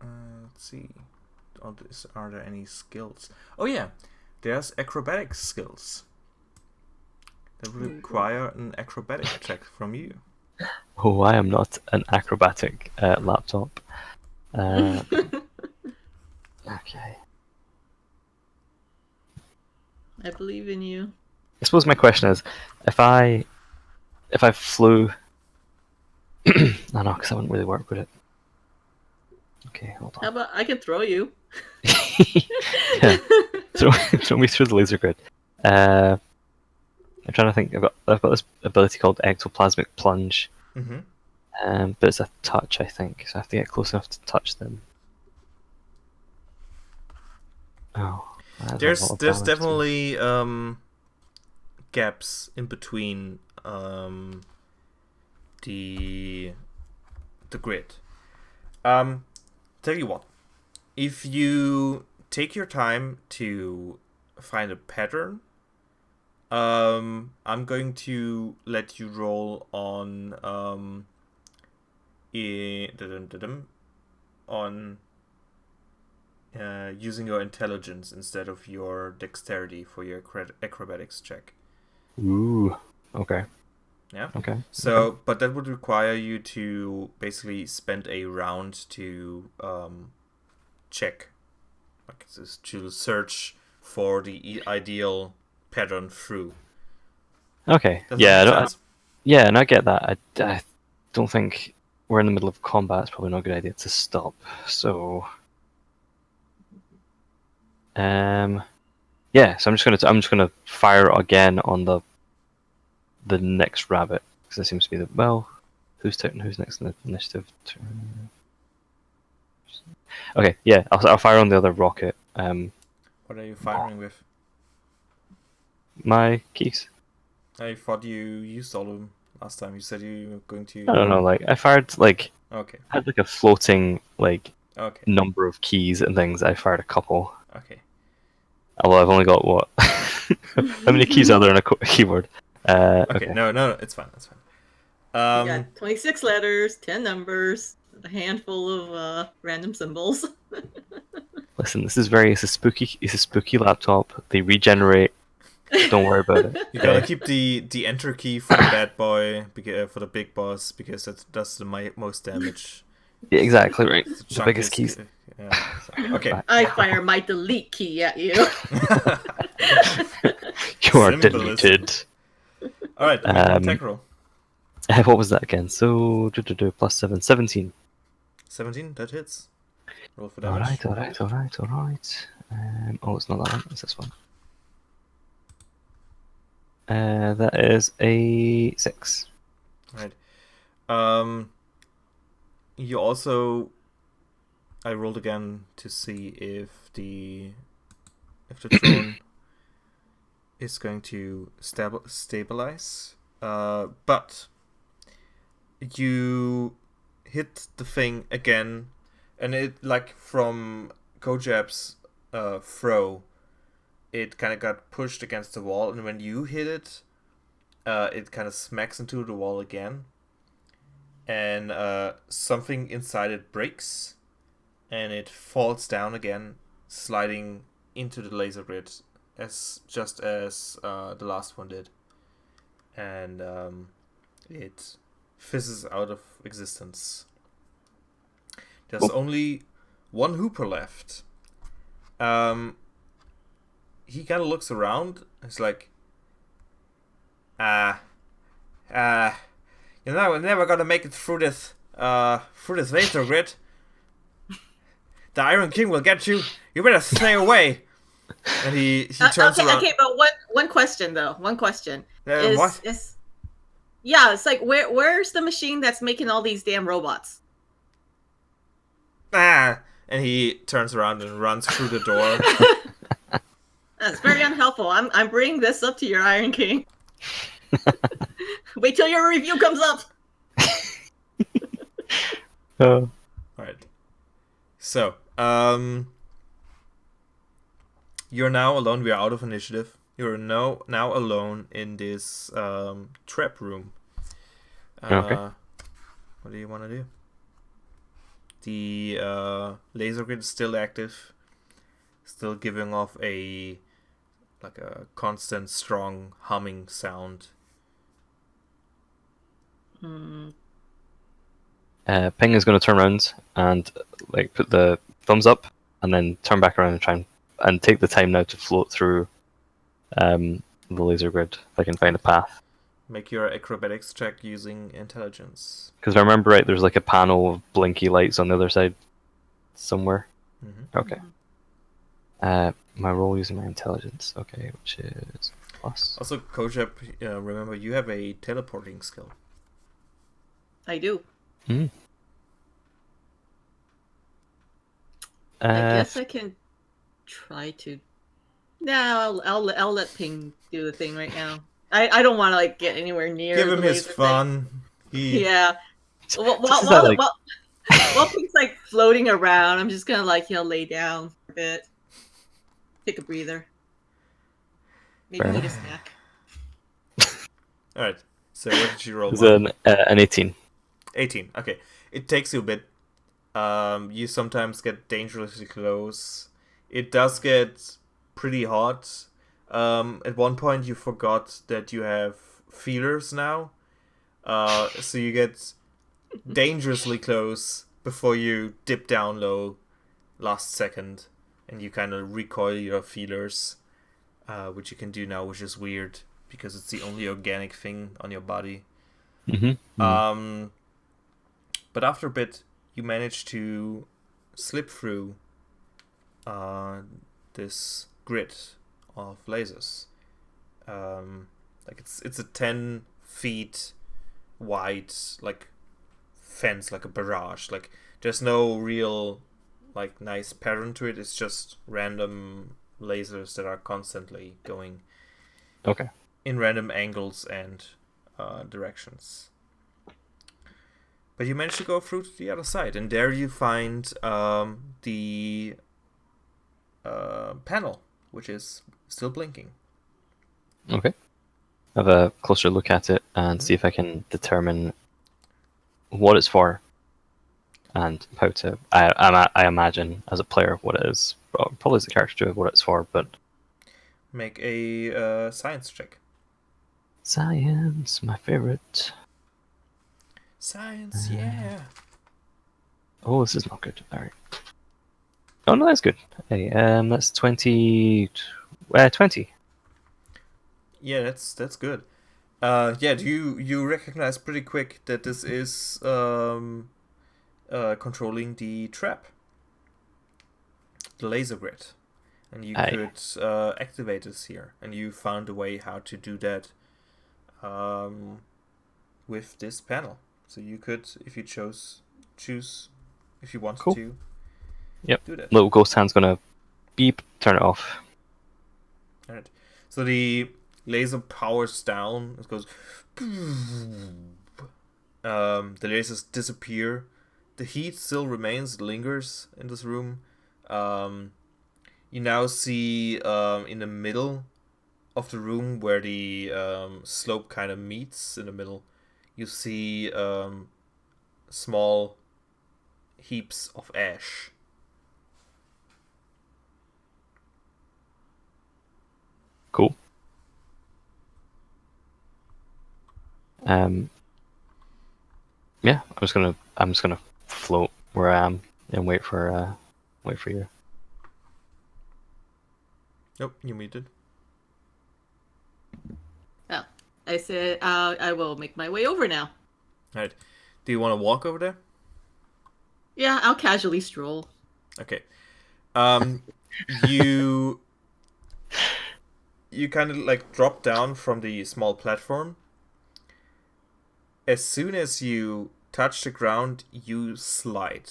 Let's see. Are there any skills? Oh yeah, there's acrobatic skills. That would require an acrobatic check from you. Oh, I am not an acrobatic laptop. Okay. I believe in you. I suppose my question is, if I flew, I know, because I wouldn't really work with it. Okay, hold How on. about I can throw you? Yeah, throw me through the laser grid. I'm trying to think. I've got this ability called Ectoplasmic Plunge, Mm-hmm. but it's a touch, I think, so I have to get close enough to touch them. Oh, that is a There's lot of damage too. definitely gaps in between the grid. Tell you what, if you take your time to find a pattern, I'm going to let you roll on using your intelligence instead of your dexterity for your acrobatics check. Ooh. Okay. Yeah. Okay. So, okay. but that would require you to basically spend a round to check, like to search for the ideal pattern through. Okay. Does Yeah. that make sense? Yeah, and I get that. I don't think we're in the middle of combat. It's probably not a good idea to stop. So, yeah. So I'm just gonna fire again on the next rabbit because it seems to be who's next in the initiative? Okay. Yeah. I'll fire on the other rocket. What are you firing with? My keys. I thought you used all of them last time. You said you were going to. I don't know. Like I fired Okay. I had like a floating Okay. number of keys and things. I fired a couple. Okay. Although I've only got what? How many keys are there on a keyboard? Okay. No, it's fine. It's fine. You got 26 letters, 10 numbers, a handful of random symbols. Listen, it's a spooky laptop. They regenerate. Don't worry about it. You gotta keep the enter key for the bad boy, for the big boss, because that does the most damage. Yeah, exactly right. It's The biggest keys. Yeah. So, okay. I fire my delete key at you. You are Symbolism. deleted. All right. Attack roll. What was that again? So plus 7, 17. 17. That hits. Roll for damage. All right. Oh, it's not that one. It's this one. That is a 6. Right. You also, I rolled again to see if the drone is going to stabilize. But you hit the thing again, and it, like from Kojab's throw, it kind of got pushed against the wall, and when you hit it, it kind of smacks into the wall again, and something inside it breaks, and it falls down again, sliding into the laser grid, just as the last one did, and it fizzes out of existence. There's only one Hooper left. He kind of looks around. He's like, you're never gonna make it through this laser grid. The Iron King will get you. You better stay away. And he turns around. Okay, but one question though. One question. What? Yeah, it's like where's the machine that's making all these damn robots? And he turns around and runs through the door. That's very unhelpful. I'm bringing this up to your Iron King. Wait till your review comes up. All right. So, you're now alone. We are out of initiative. You're now alone in this trap room. Okay. What do you want to do? The laser grid is still active, still giving off a constant, strong humming sound. Ping is going to turn around and put the thumbs up, and then turn back around and try and take the time now to float through the laser grid if I can find a path. Make your acrobatics check using intelligence. Because if I remember right, there's a panel of blinky lights on the other side somewhere. Mm-hmm. Okay. My roll using my intelligence. Okay, which is plus. Also, Kojab, remember you have a teleporting skill. I do. Hmm. I guess I can try to. No, I'll let Ping do the thing right now. I don't want to like get anywhere near. Give the him his laser thing. fun. He Yeah. While, Just is that, like- while Pink's like floating around, I'm just gonna like lay down for a bit, take a breather, maybe Fair eat a enough. snack. All right. So what did you roll? It's Mark? an 18. 18. Okay. It takes you a bit. You sometimes get dangerously close. It does get pretty hot. At one point, you forgot that you have feelers now. So you get dangerously close before you dip down low last second. And you kind of recoil your feelers, which you can do now, which is weird because it's the only organic thing on your body. Mm-hmm. But after a bit, you manage to slip through this grid of lasers. Like it's a 10 feet wide like fence, like a barrage. Like there's no real like nice pattern to it. It's just random lasers that are constantly going Okay. in random angles and directions. But you manage to go through to the other side, and there you find the panel, which is still blinking. Okay. Have a closer look at it and see if I can determine what it's for and how to. I imagine as a player what it is. Probably as a character too, what it's for, but Make a science check. science, my favorite. Science, yeah. Oh, this is not good. All right. Oh no, that's good. Hey, that's 20. 20. Yeah, that's good. Yeah, you recognize pretty quick that this is controlling the trap, the laser grid, and you Aye. could activate this here, and you found a way how to do that with this panel. So you could, if you choose if you wanted Cool. to. Yep. Do that. Little ghost hand's gonna beep, turn it off. All right. So the laser powers down. It goes. The lasers disappear. The heat still remains, lingers in this room. You now see in the middle of the room where the slope kind of meets in the middle, you see small heaps of ash. Cool. Yeah, I'm just gonna float where I am and wait for you. Nope, you muted. Oh, I said I will make my way over now. All right. Do you want to walk over there? Yeah, I'll casually stroll. Okay. You kind of like drop down from the small platform. As soon as you touch the ground, you slide.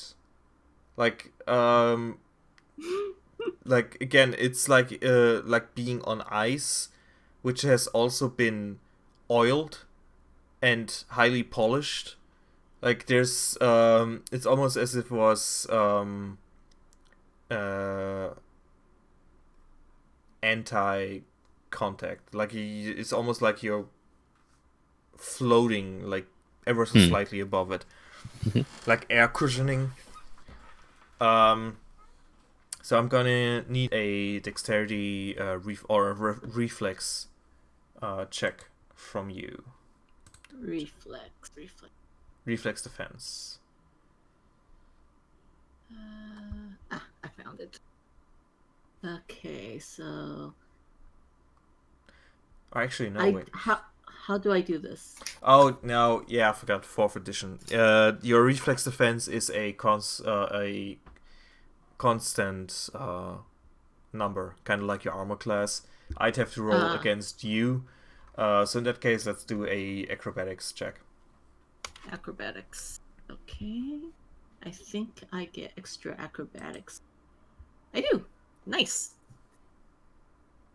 Like again, it's like being on ice, which has also been oiled and highly polished. Like there's it's almost as if it was anti-contact. Like it's almost like you're floating like ever so slightly above it, like air cushioning. So I'm gonna need a dexterity reflex check from you. Reflex defense. I found it. Okay, so Actually, no. Wait. how do I do this? Oh no, yeah, I forgot. 4th edition. Your reflex defense is a constant number, kind of like your armor class. I'd have to roll against you. So in that case, let's do a acrobatics check. Acrobatics. Okay. I think I get extra acrobatics. I do. Nice.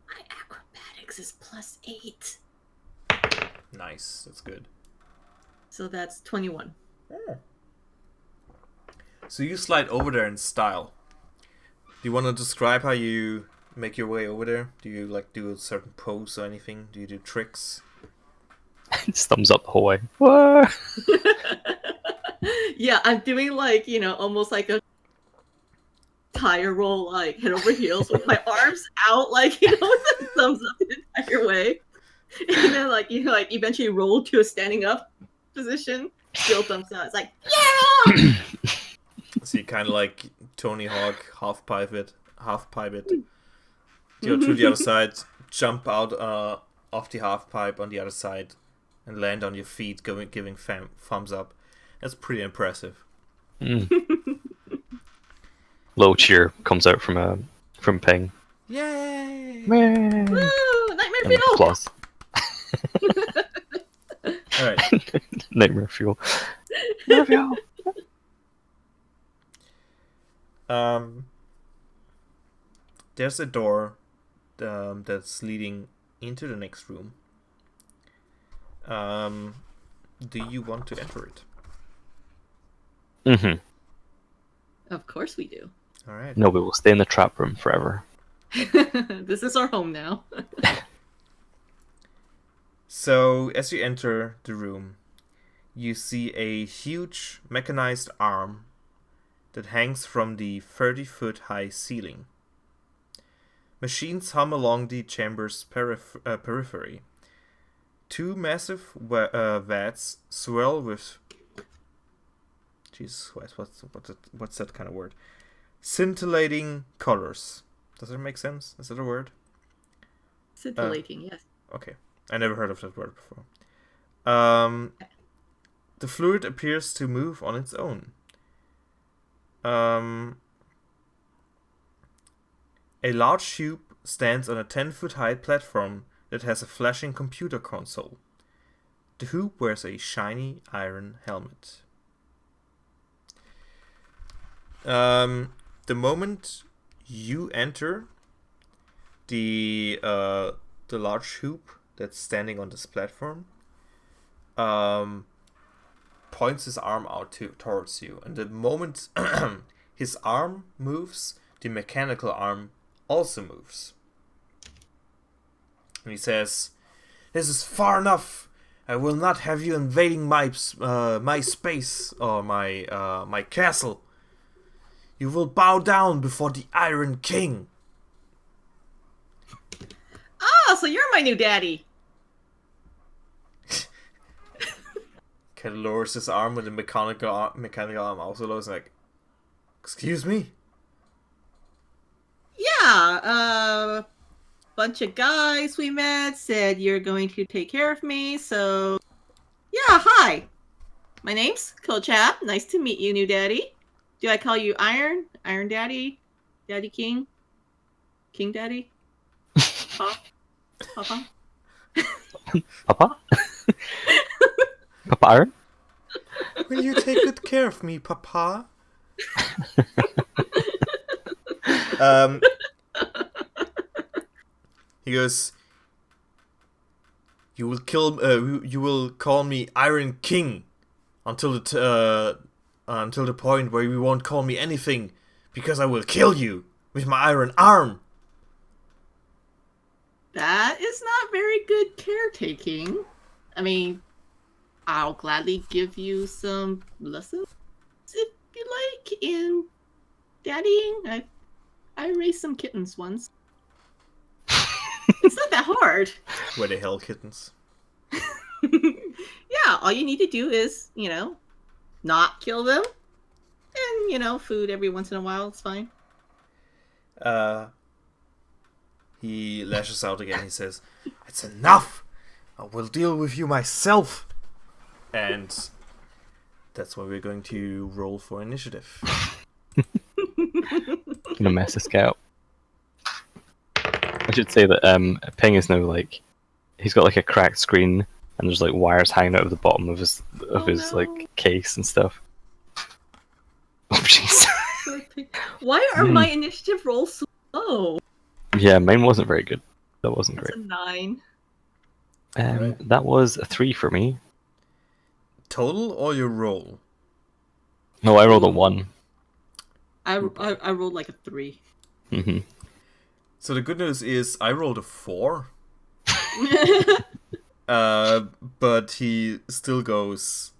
My acrobatics is +8. Nice. That's good. So that's 21. Oh. So you slide over there in style. Do you want to describe how you make your way over there? Do you like do a certain pose or anything? Do you do tricks? Just thumbs up the whole way. Whoa! Yeah, I'm doing like, almost like a tire roll, like head over heels with my arms out, like, with the thumbs up the entire way. And then like, eventually roll to a standing up position, still thumbs out. It's like, yeah! So you kind of like Tony Hawk, half pipe it, go to the other side, jump out off the half pipe on the other side, and land on your feet, giving thumbs up. That's pretty impressive. Little cheer comes out from Ping. Yay! Woo! Nightmare And fuel! applause. All right. Nightmare fuel. Nightmare fuel. There's a door that's leading into the next room. Do you want to enter it? Mm-hmm. Of course we do. All right. No, we will stay in the trap room forever. This is our home now. So as you enter the room, you see a huge mechanized arm that hangs from the 30-foot high ceiling. Machines hum along the chamber's periphery. Two massive vats swirl with... Jesus Christ, what's that kind of word? Scintillating colors. Does it make sense? Is that a word? Scintillating, yes. Okay. I never heard of that word before. The fluid appears to move on its own. A large tube stands on a 10-foot high platform that has a flashing computer console. The Hoop wears a shiny iron helmet. The moment you enter the large hoop that's standing on this platform, points his arm out towards you, and the moment his arm moves, the mechanical arm also moves. And he says, "This is far enough. I will not have you invading my space or my castle. You will bow down before the Iron King." Ah, so you're my new daddy. Kind of lowers his arm with the mechanical arm also lowers, like, "Excuse me?" Yeah, bunch of guys we met said you're going to take care of me, so yeah, hi. My name's Kochap. Nice to meet you, new daddy. Do I call you Iron? Iron Daddy? Daddy King? King Daddy? Papa? Papa? Papa? Papa Iron? Will you take good care of me, Papa? He goes, "You will you will call me Iron King until the point where you won't call me anything, because I will kill you with my iron arm." That is not very good caretaking. I mean, I'll gladly give you some lessons if you like in daddying. I raised some kittens once. It's not that hard. Where the hell, kittens? Yeah, all you need to do is, not kill them. And, food every once in a while, it's fine. He lashes out again. He says, "It's enough! I will deal with you myself!" And that's why we're going to roll for initiative. Gonna mess this guy up. I should say that Ping is now he's got a cracked screen and there's wires hanging out of the bottom of his case and stuff. Oh jeez. Why are my initiative rolls so low? Yeah, mine wasn't very good. That wasn't That's great. a 9. Alright. That was a 3 for me. Total or your roll? No, I rolled a 1. I rolled like a 3. Hmm. So the good news is I rolled a 4. But he still goes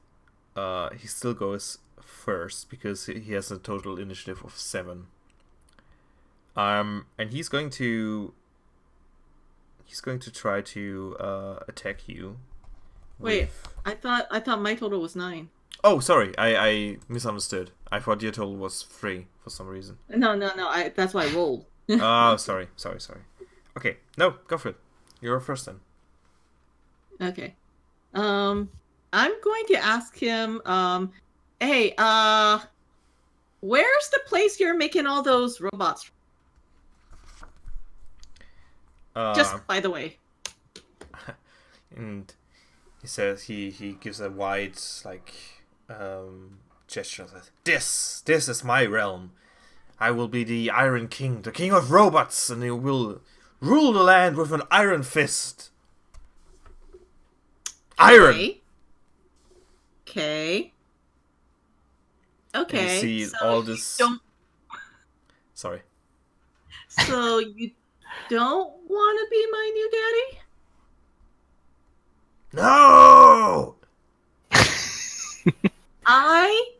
first because he has a total initiative of 7. And he's going to try to attack you. Wait, with- I thought my total was 9. Oh, sorry, I misunderstood. I thought your total was 3 for some reason. No, that's why I rolled. Oh, sorry. Okay, no, go for it. You're first then. Okay. I'm going to ask him, hey, where's the place you're making all those robots? Just by the way. And he says he gives a wide gesture. Says, this is my realm. I will be the Iron King, the king of robots, and he will rule the land with an iron fist. Iron. Okay. And you see so all you this. don't. Sorry. So you don't want to be my new daddy? No. I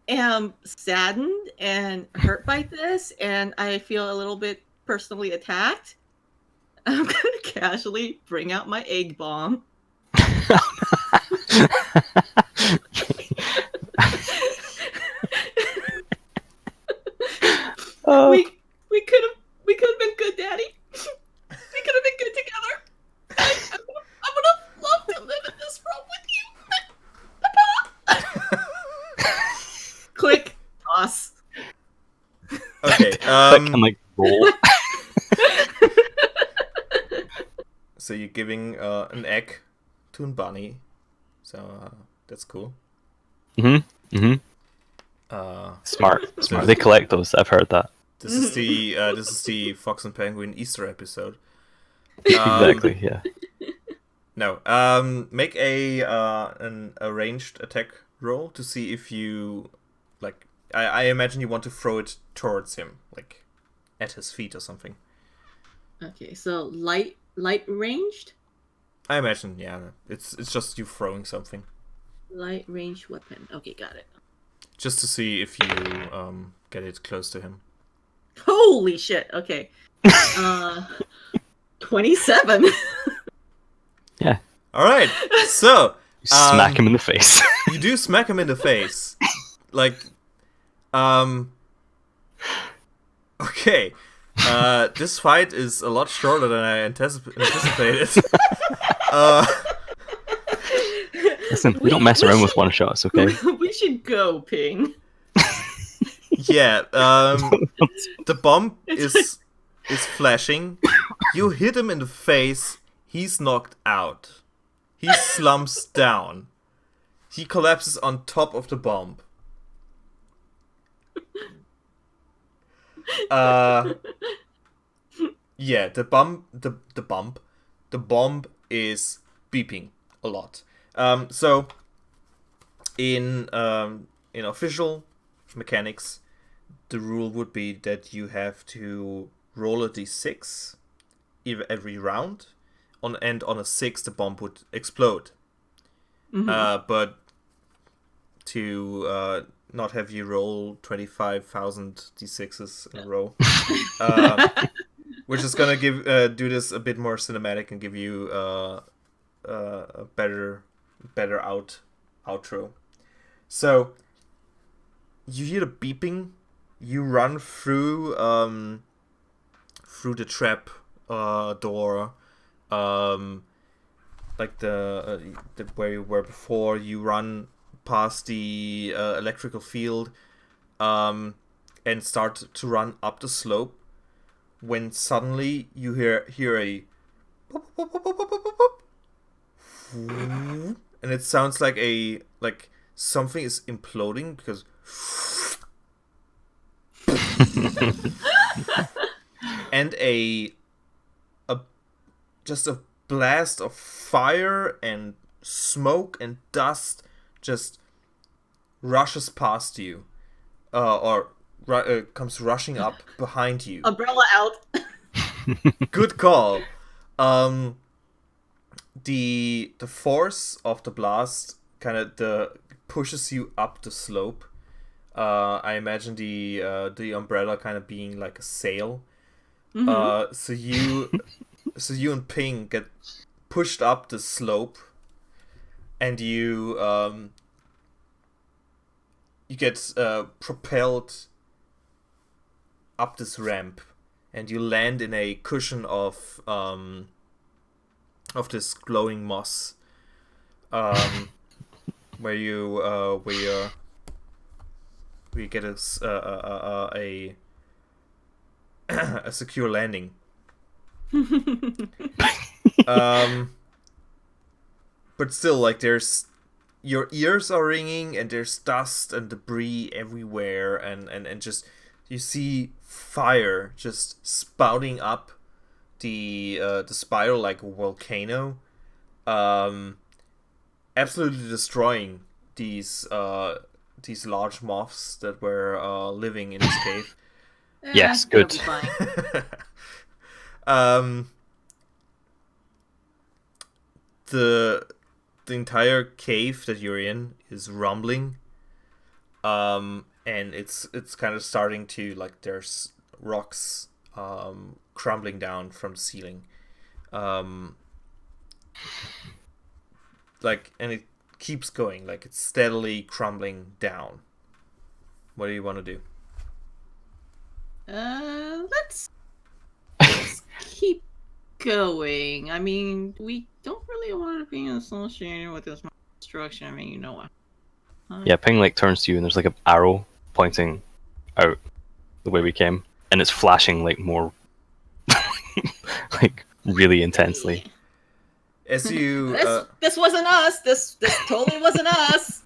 am saddened and hurt by this, and I feel a little bit personally attacked. I'm gonna casually bring out my egg bomb. Oh. We could have been good, Daddy. We could have been good together. I would have loved to live in this world with you. Click, toss. Okay. Click and like roll. So you're giving an egg to a bunny. So that's cool. Smart. They collect those. I've heard that. This is the Fox and Penguin Easter episode. Exactly. Yeah. No. Make an ranged attack roll to see if you like. I imagine you want to throw it towards him, like at his feet or something. Okay, so light ranged? I imagine, yeah. It's just you throwing something. Light range weapon. Okay, got it. Just to see if you get it close to him. Holy shit. Okay. 27. All right. So Smack him in the face. you do smack him in the face, like, okay. This fight is a lot shorter than I anticipated. Listen, we don't mess around with one shots, okay? We should go, Ping. Yeah. The bomb is flashing. You hit him in the face. He's knocked out. He slumps down. He collapses on top of the bomb. Yeah, the bomb is beeping a lot. So in official mechanics, the rule would be that you have to roll a d6 every round, and on a 6 the bomb would explode. But to not have you roll 25,000 d6s in a row, we're just gonna do this a bit more cinematic and give you a better outro. So you hear the beeping. You run through the trap door, like the where you were before. You run past the electrical field, and start to run up the slope. When suddenly you hear a boop, boop, boop, boop, boop, boop, boop, boop. And it sounds like something is imploding because and just a blast of fire and smoke and dust just rushes past you, comes rushing up behind you. Umbrella out. Good call. The force of the blast kind of pushes you up the slope. I imagine the umbrella kind of being like a sail. Mm-hmm. So you and Ping get pushed up the slope, and you get propelled up this ramp, and you land in a cushion of this glowing moss, where you get a secure landing. But still, like, your ears are ringing, and there's dust and debris everywhere, and just you see fire just spouting up the spiral like a volcano, absolutely destroying these large moths that were living in this cave. Yes, That'll good. be fine. The entire cave that you're in is rumbling, and it's kind of starting to, like, there's rocks crumbling down from the ceiling, like, and it keeps going, like, it's steadily crumbling down. What do you want to do? Let's keep going. I mean, we don't really want to be associated with this destruction. I mean, you know what? Yeah, Ping like turns to you and there's like an arrow pointing out the way we came, and it's flashing like more, like really intensely. As you This wasn't us. This totally wasn't us.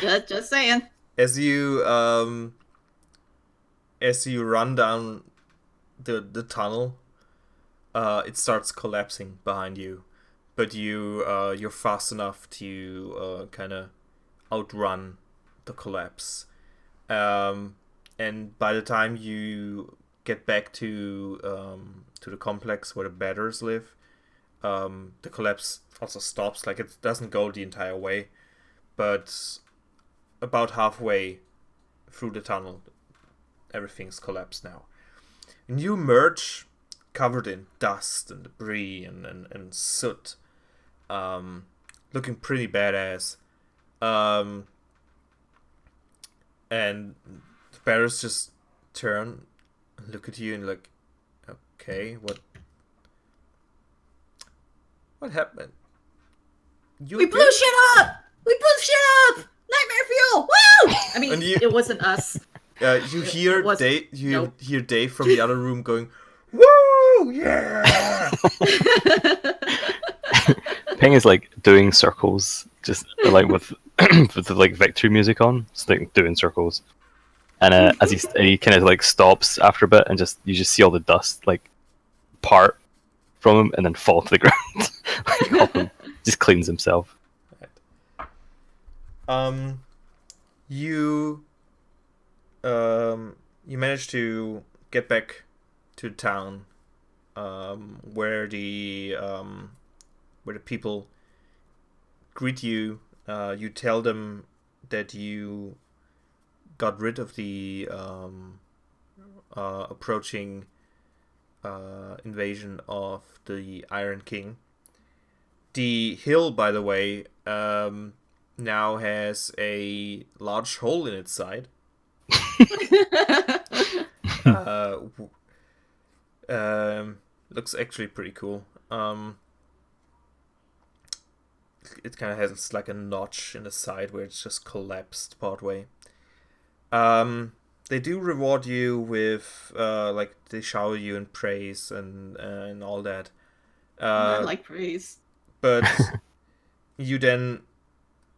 Just saying. as you run down the tunnel, it starts collapsing behind you, but you're fast enough to kind of outrun the collapse, and by the time you get back to the complex where the batters live, the collapse also stops. Like, it doesn't go the entire way, but about halfway through the tunnel, everything's collapsed now. And you emerge covered in dust and debris and soot, looking pretty badass. And the bearers just turn and look at you and like, okay, what happened? We blew shit up. We blew shit up. Nightmare fuel. Woo! I mean, it wasn't us. You hear Dave. Nope. Hear Dave from the other room going, "Woo! Yeah!" Ping is like doing circles, just like with with the like victory music on, just like doing circles. And as he kind of like stops after a bit, and you just see all the dust like part from him and then fall to the ground. Like, off him. Just cleans himself. You manage to get back to town, where the people greet you. You tell them that you got rid of the approaching invasion of the Iron King. The hill, by the way, now has a large hole in its side. Looks actually pretty cool. It kind of has like a notch in the side where it's just collapsed partway. They do reward you with like, they shower you in praise and all that. I like praise. But you then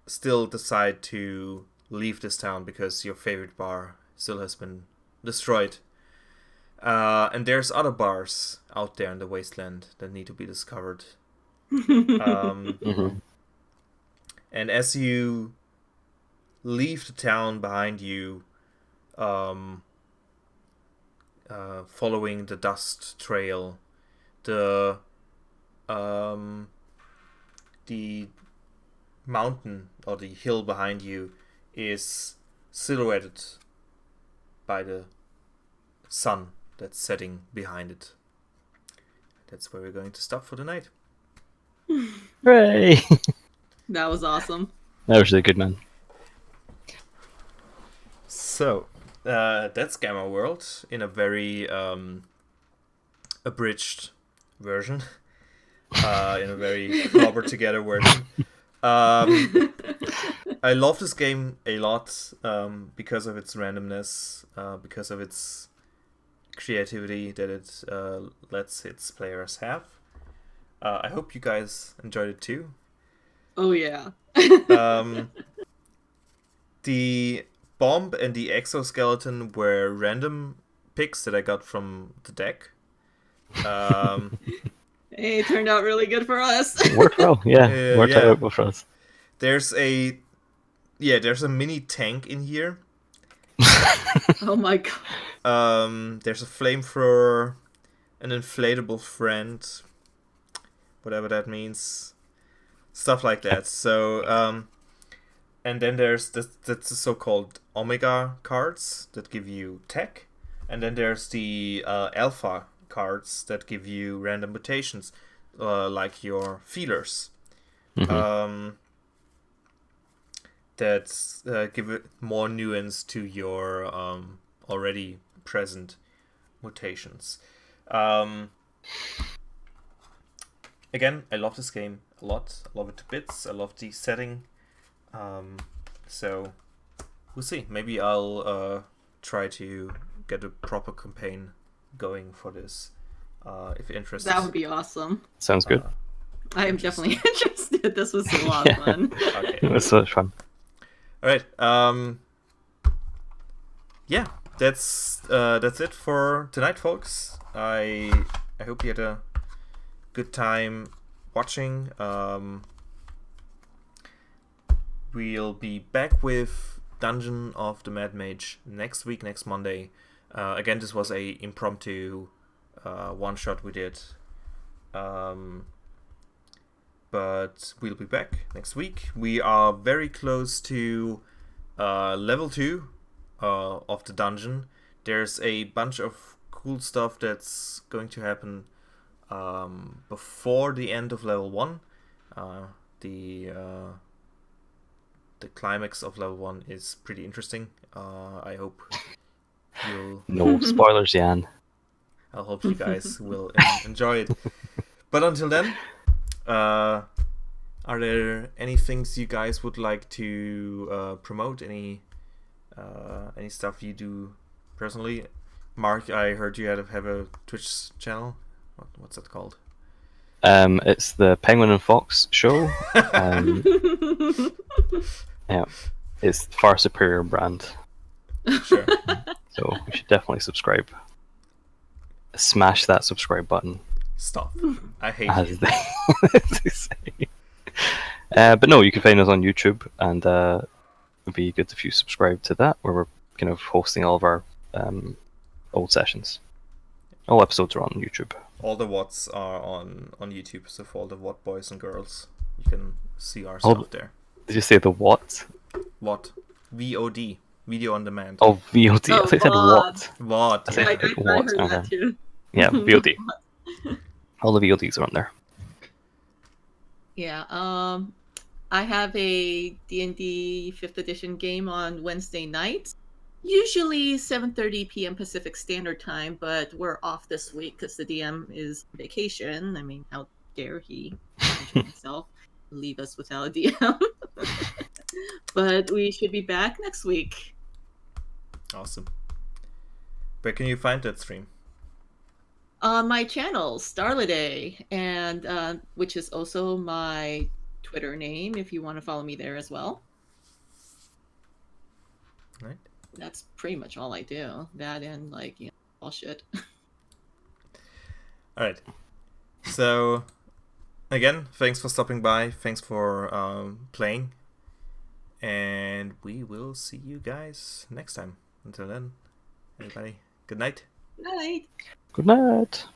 still decide to leave this town because your favorite bar still has been destroyed. And there's other bars out there in the wasteland that need to be discovered. Mhm. And as you leave the town behind you, following the dust trail, the um, the mountain or the hill behind you is silhouetted by the sun that's setting behind it. That's where we're going to stop for the night. Hooray! That was awesome. That was really good, man. So, that's Gamma World in a very abridged version, in a very clobbered together version. I love this game a lot because of its randomness, because of its creativity that it lets its players have. I hope you guys enjoyed it too. Oh yeah. The bomb and the exoskeleton were random picks that I got from the deck. Hey, it turned out really good for us. Worked well, yeah. Worked yeah. out well for us. There's a mini tank in here. Oh my god. There's a flamethrower, an inflatable friend, whatever that means, stuff like that. So, and then there's that's the so-called Omega cards that give you tech, and then there's the Alpha cards that give you random mutations, like your feelers. That give it more nuance to your already present mutations. Again, I love this game a lot. I love it to bits. I love the setting. So we'll see. Maybe I'll try to get a proper campaign going for this. If you're interested. That would be awesome. Sounds good. I am definitely interested. This was a lot of fun. Okay. It was so much fun. All right. Yeah, that's it for tonight, folks. I hope you had a good time watching. We'll be back with Dungeon of the Mad Mage next week, next Monday. Again, this was a impromptu one shot we did. But we'll be back next week. We are very close to level 2 of the dungeon. There's a bunch of cool stuff that's going to happen before the end of level 1. The climax of level 1 is pretty interesting. I hope you'll... No spoilers, Jan. I hope you guys will enjoy it. But until then, are there any things you guys would like to promote? Any stuff you do personally? Mark, I heard you have a Twitch channel. What's that called? It's the Penguin and Fox show. Yeah, it's far superior brand. Sure. So you should definitely subscribe. Smash that subscribe button. Stop. I hate As you. they say. But no, you can find us on YouTube, and it would be good if you subscribe to that, where we're kind of hosting all of our old sessions. All episodes are on YouTube. All the Wats are on YouTube, so for all the Wat boys and girls, you can see our stuff there. Did you say the what? What? VOD. Video on demand. Oh, VOD. I thought you said what. What? I said- I heard What? that Okay. too. Yeah, VOD. All the VODs are on there. Yeah. I have a D&D 5th edition game on Wednesday nights. Usually 7:30 p.m. Pacific Standard Time, but we're off this week because the DM is on vacation. I mean, how dare he himself leave us without a DM? But we should be back next week. Awesome. Where can you find that stream? On my channel, Starliday, and which is also my Twitter name if you want to follow me there as well. Right. That's pretty much all I do. That and bullshit. All right. So again, thanks for stopping by. Thanks for playing. And we will see you guys next time. Until then, everybody, good night. Night. Good night.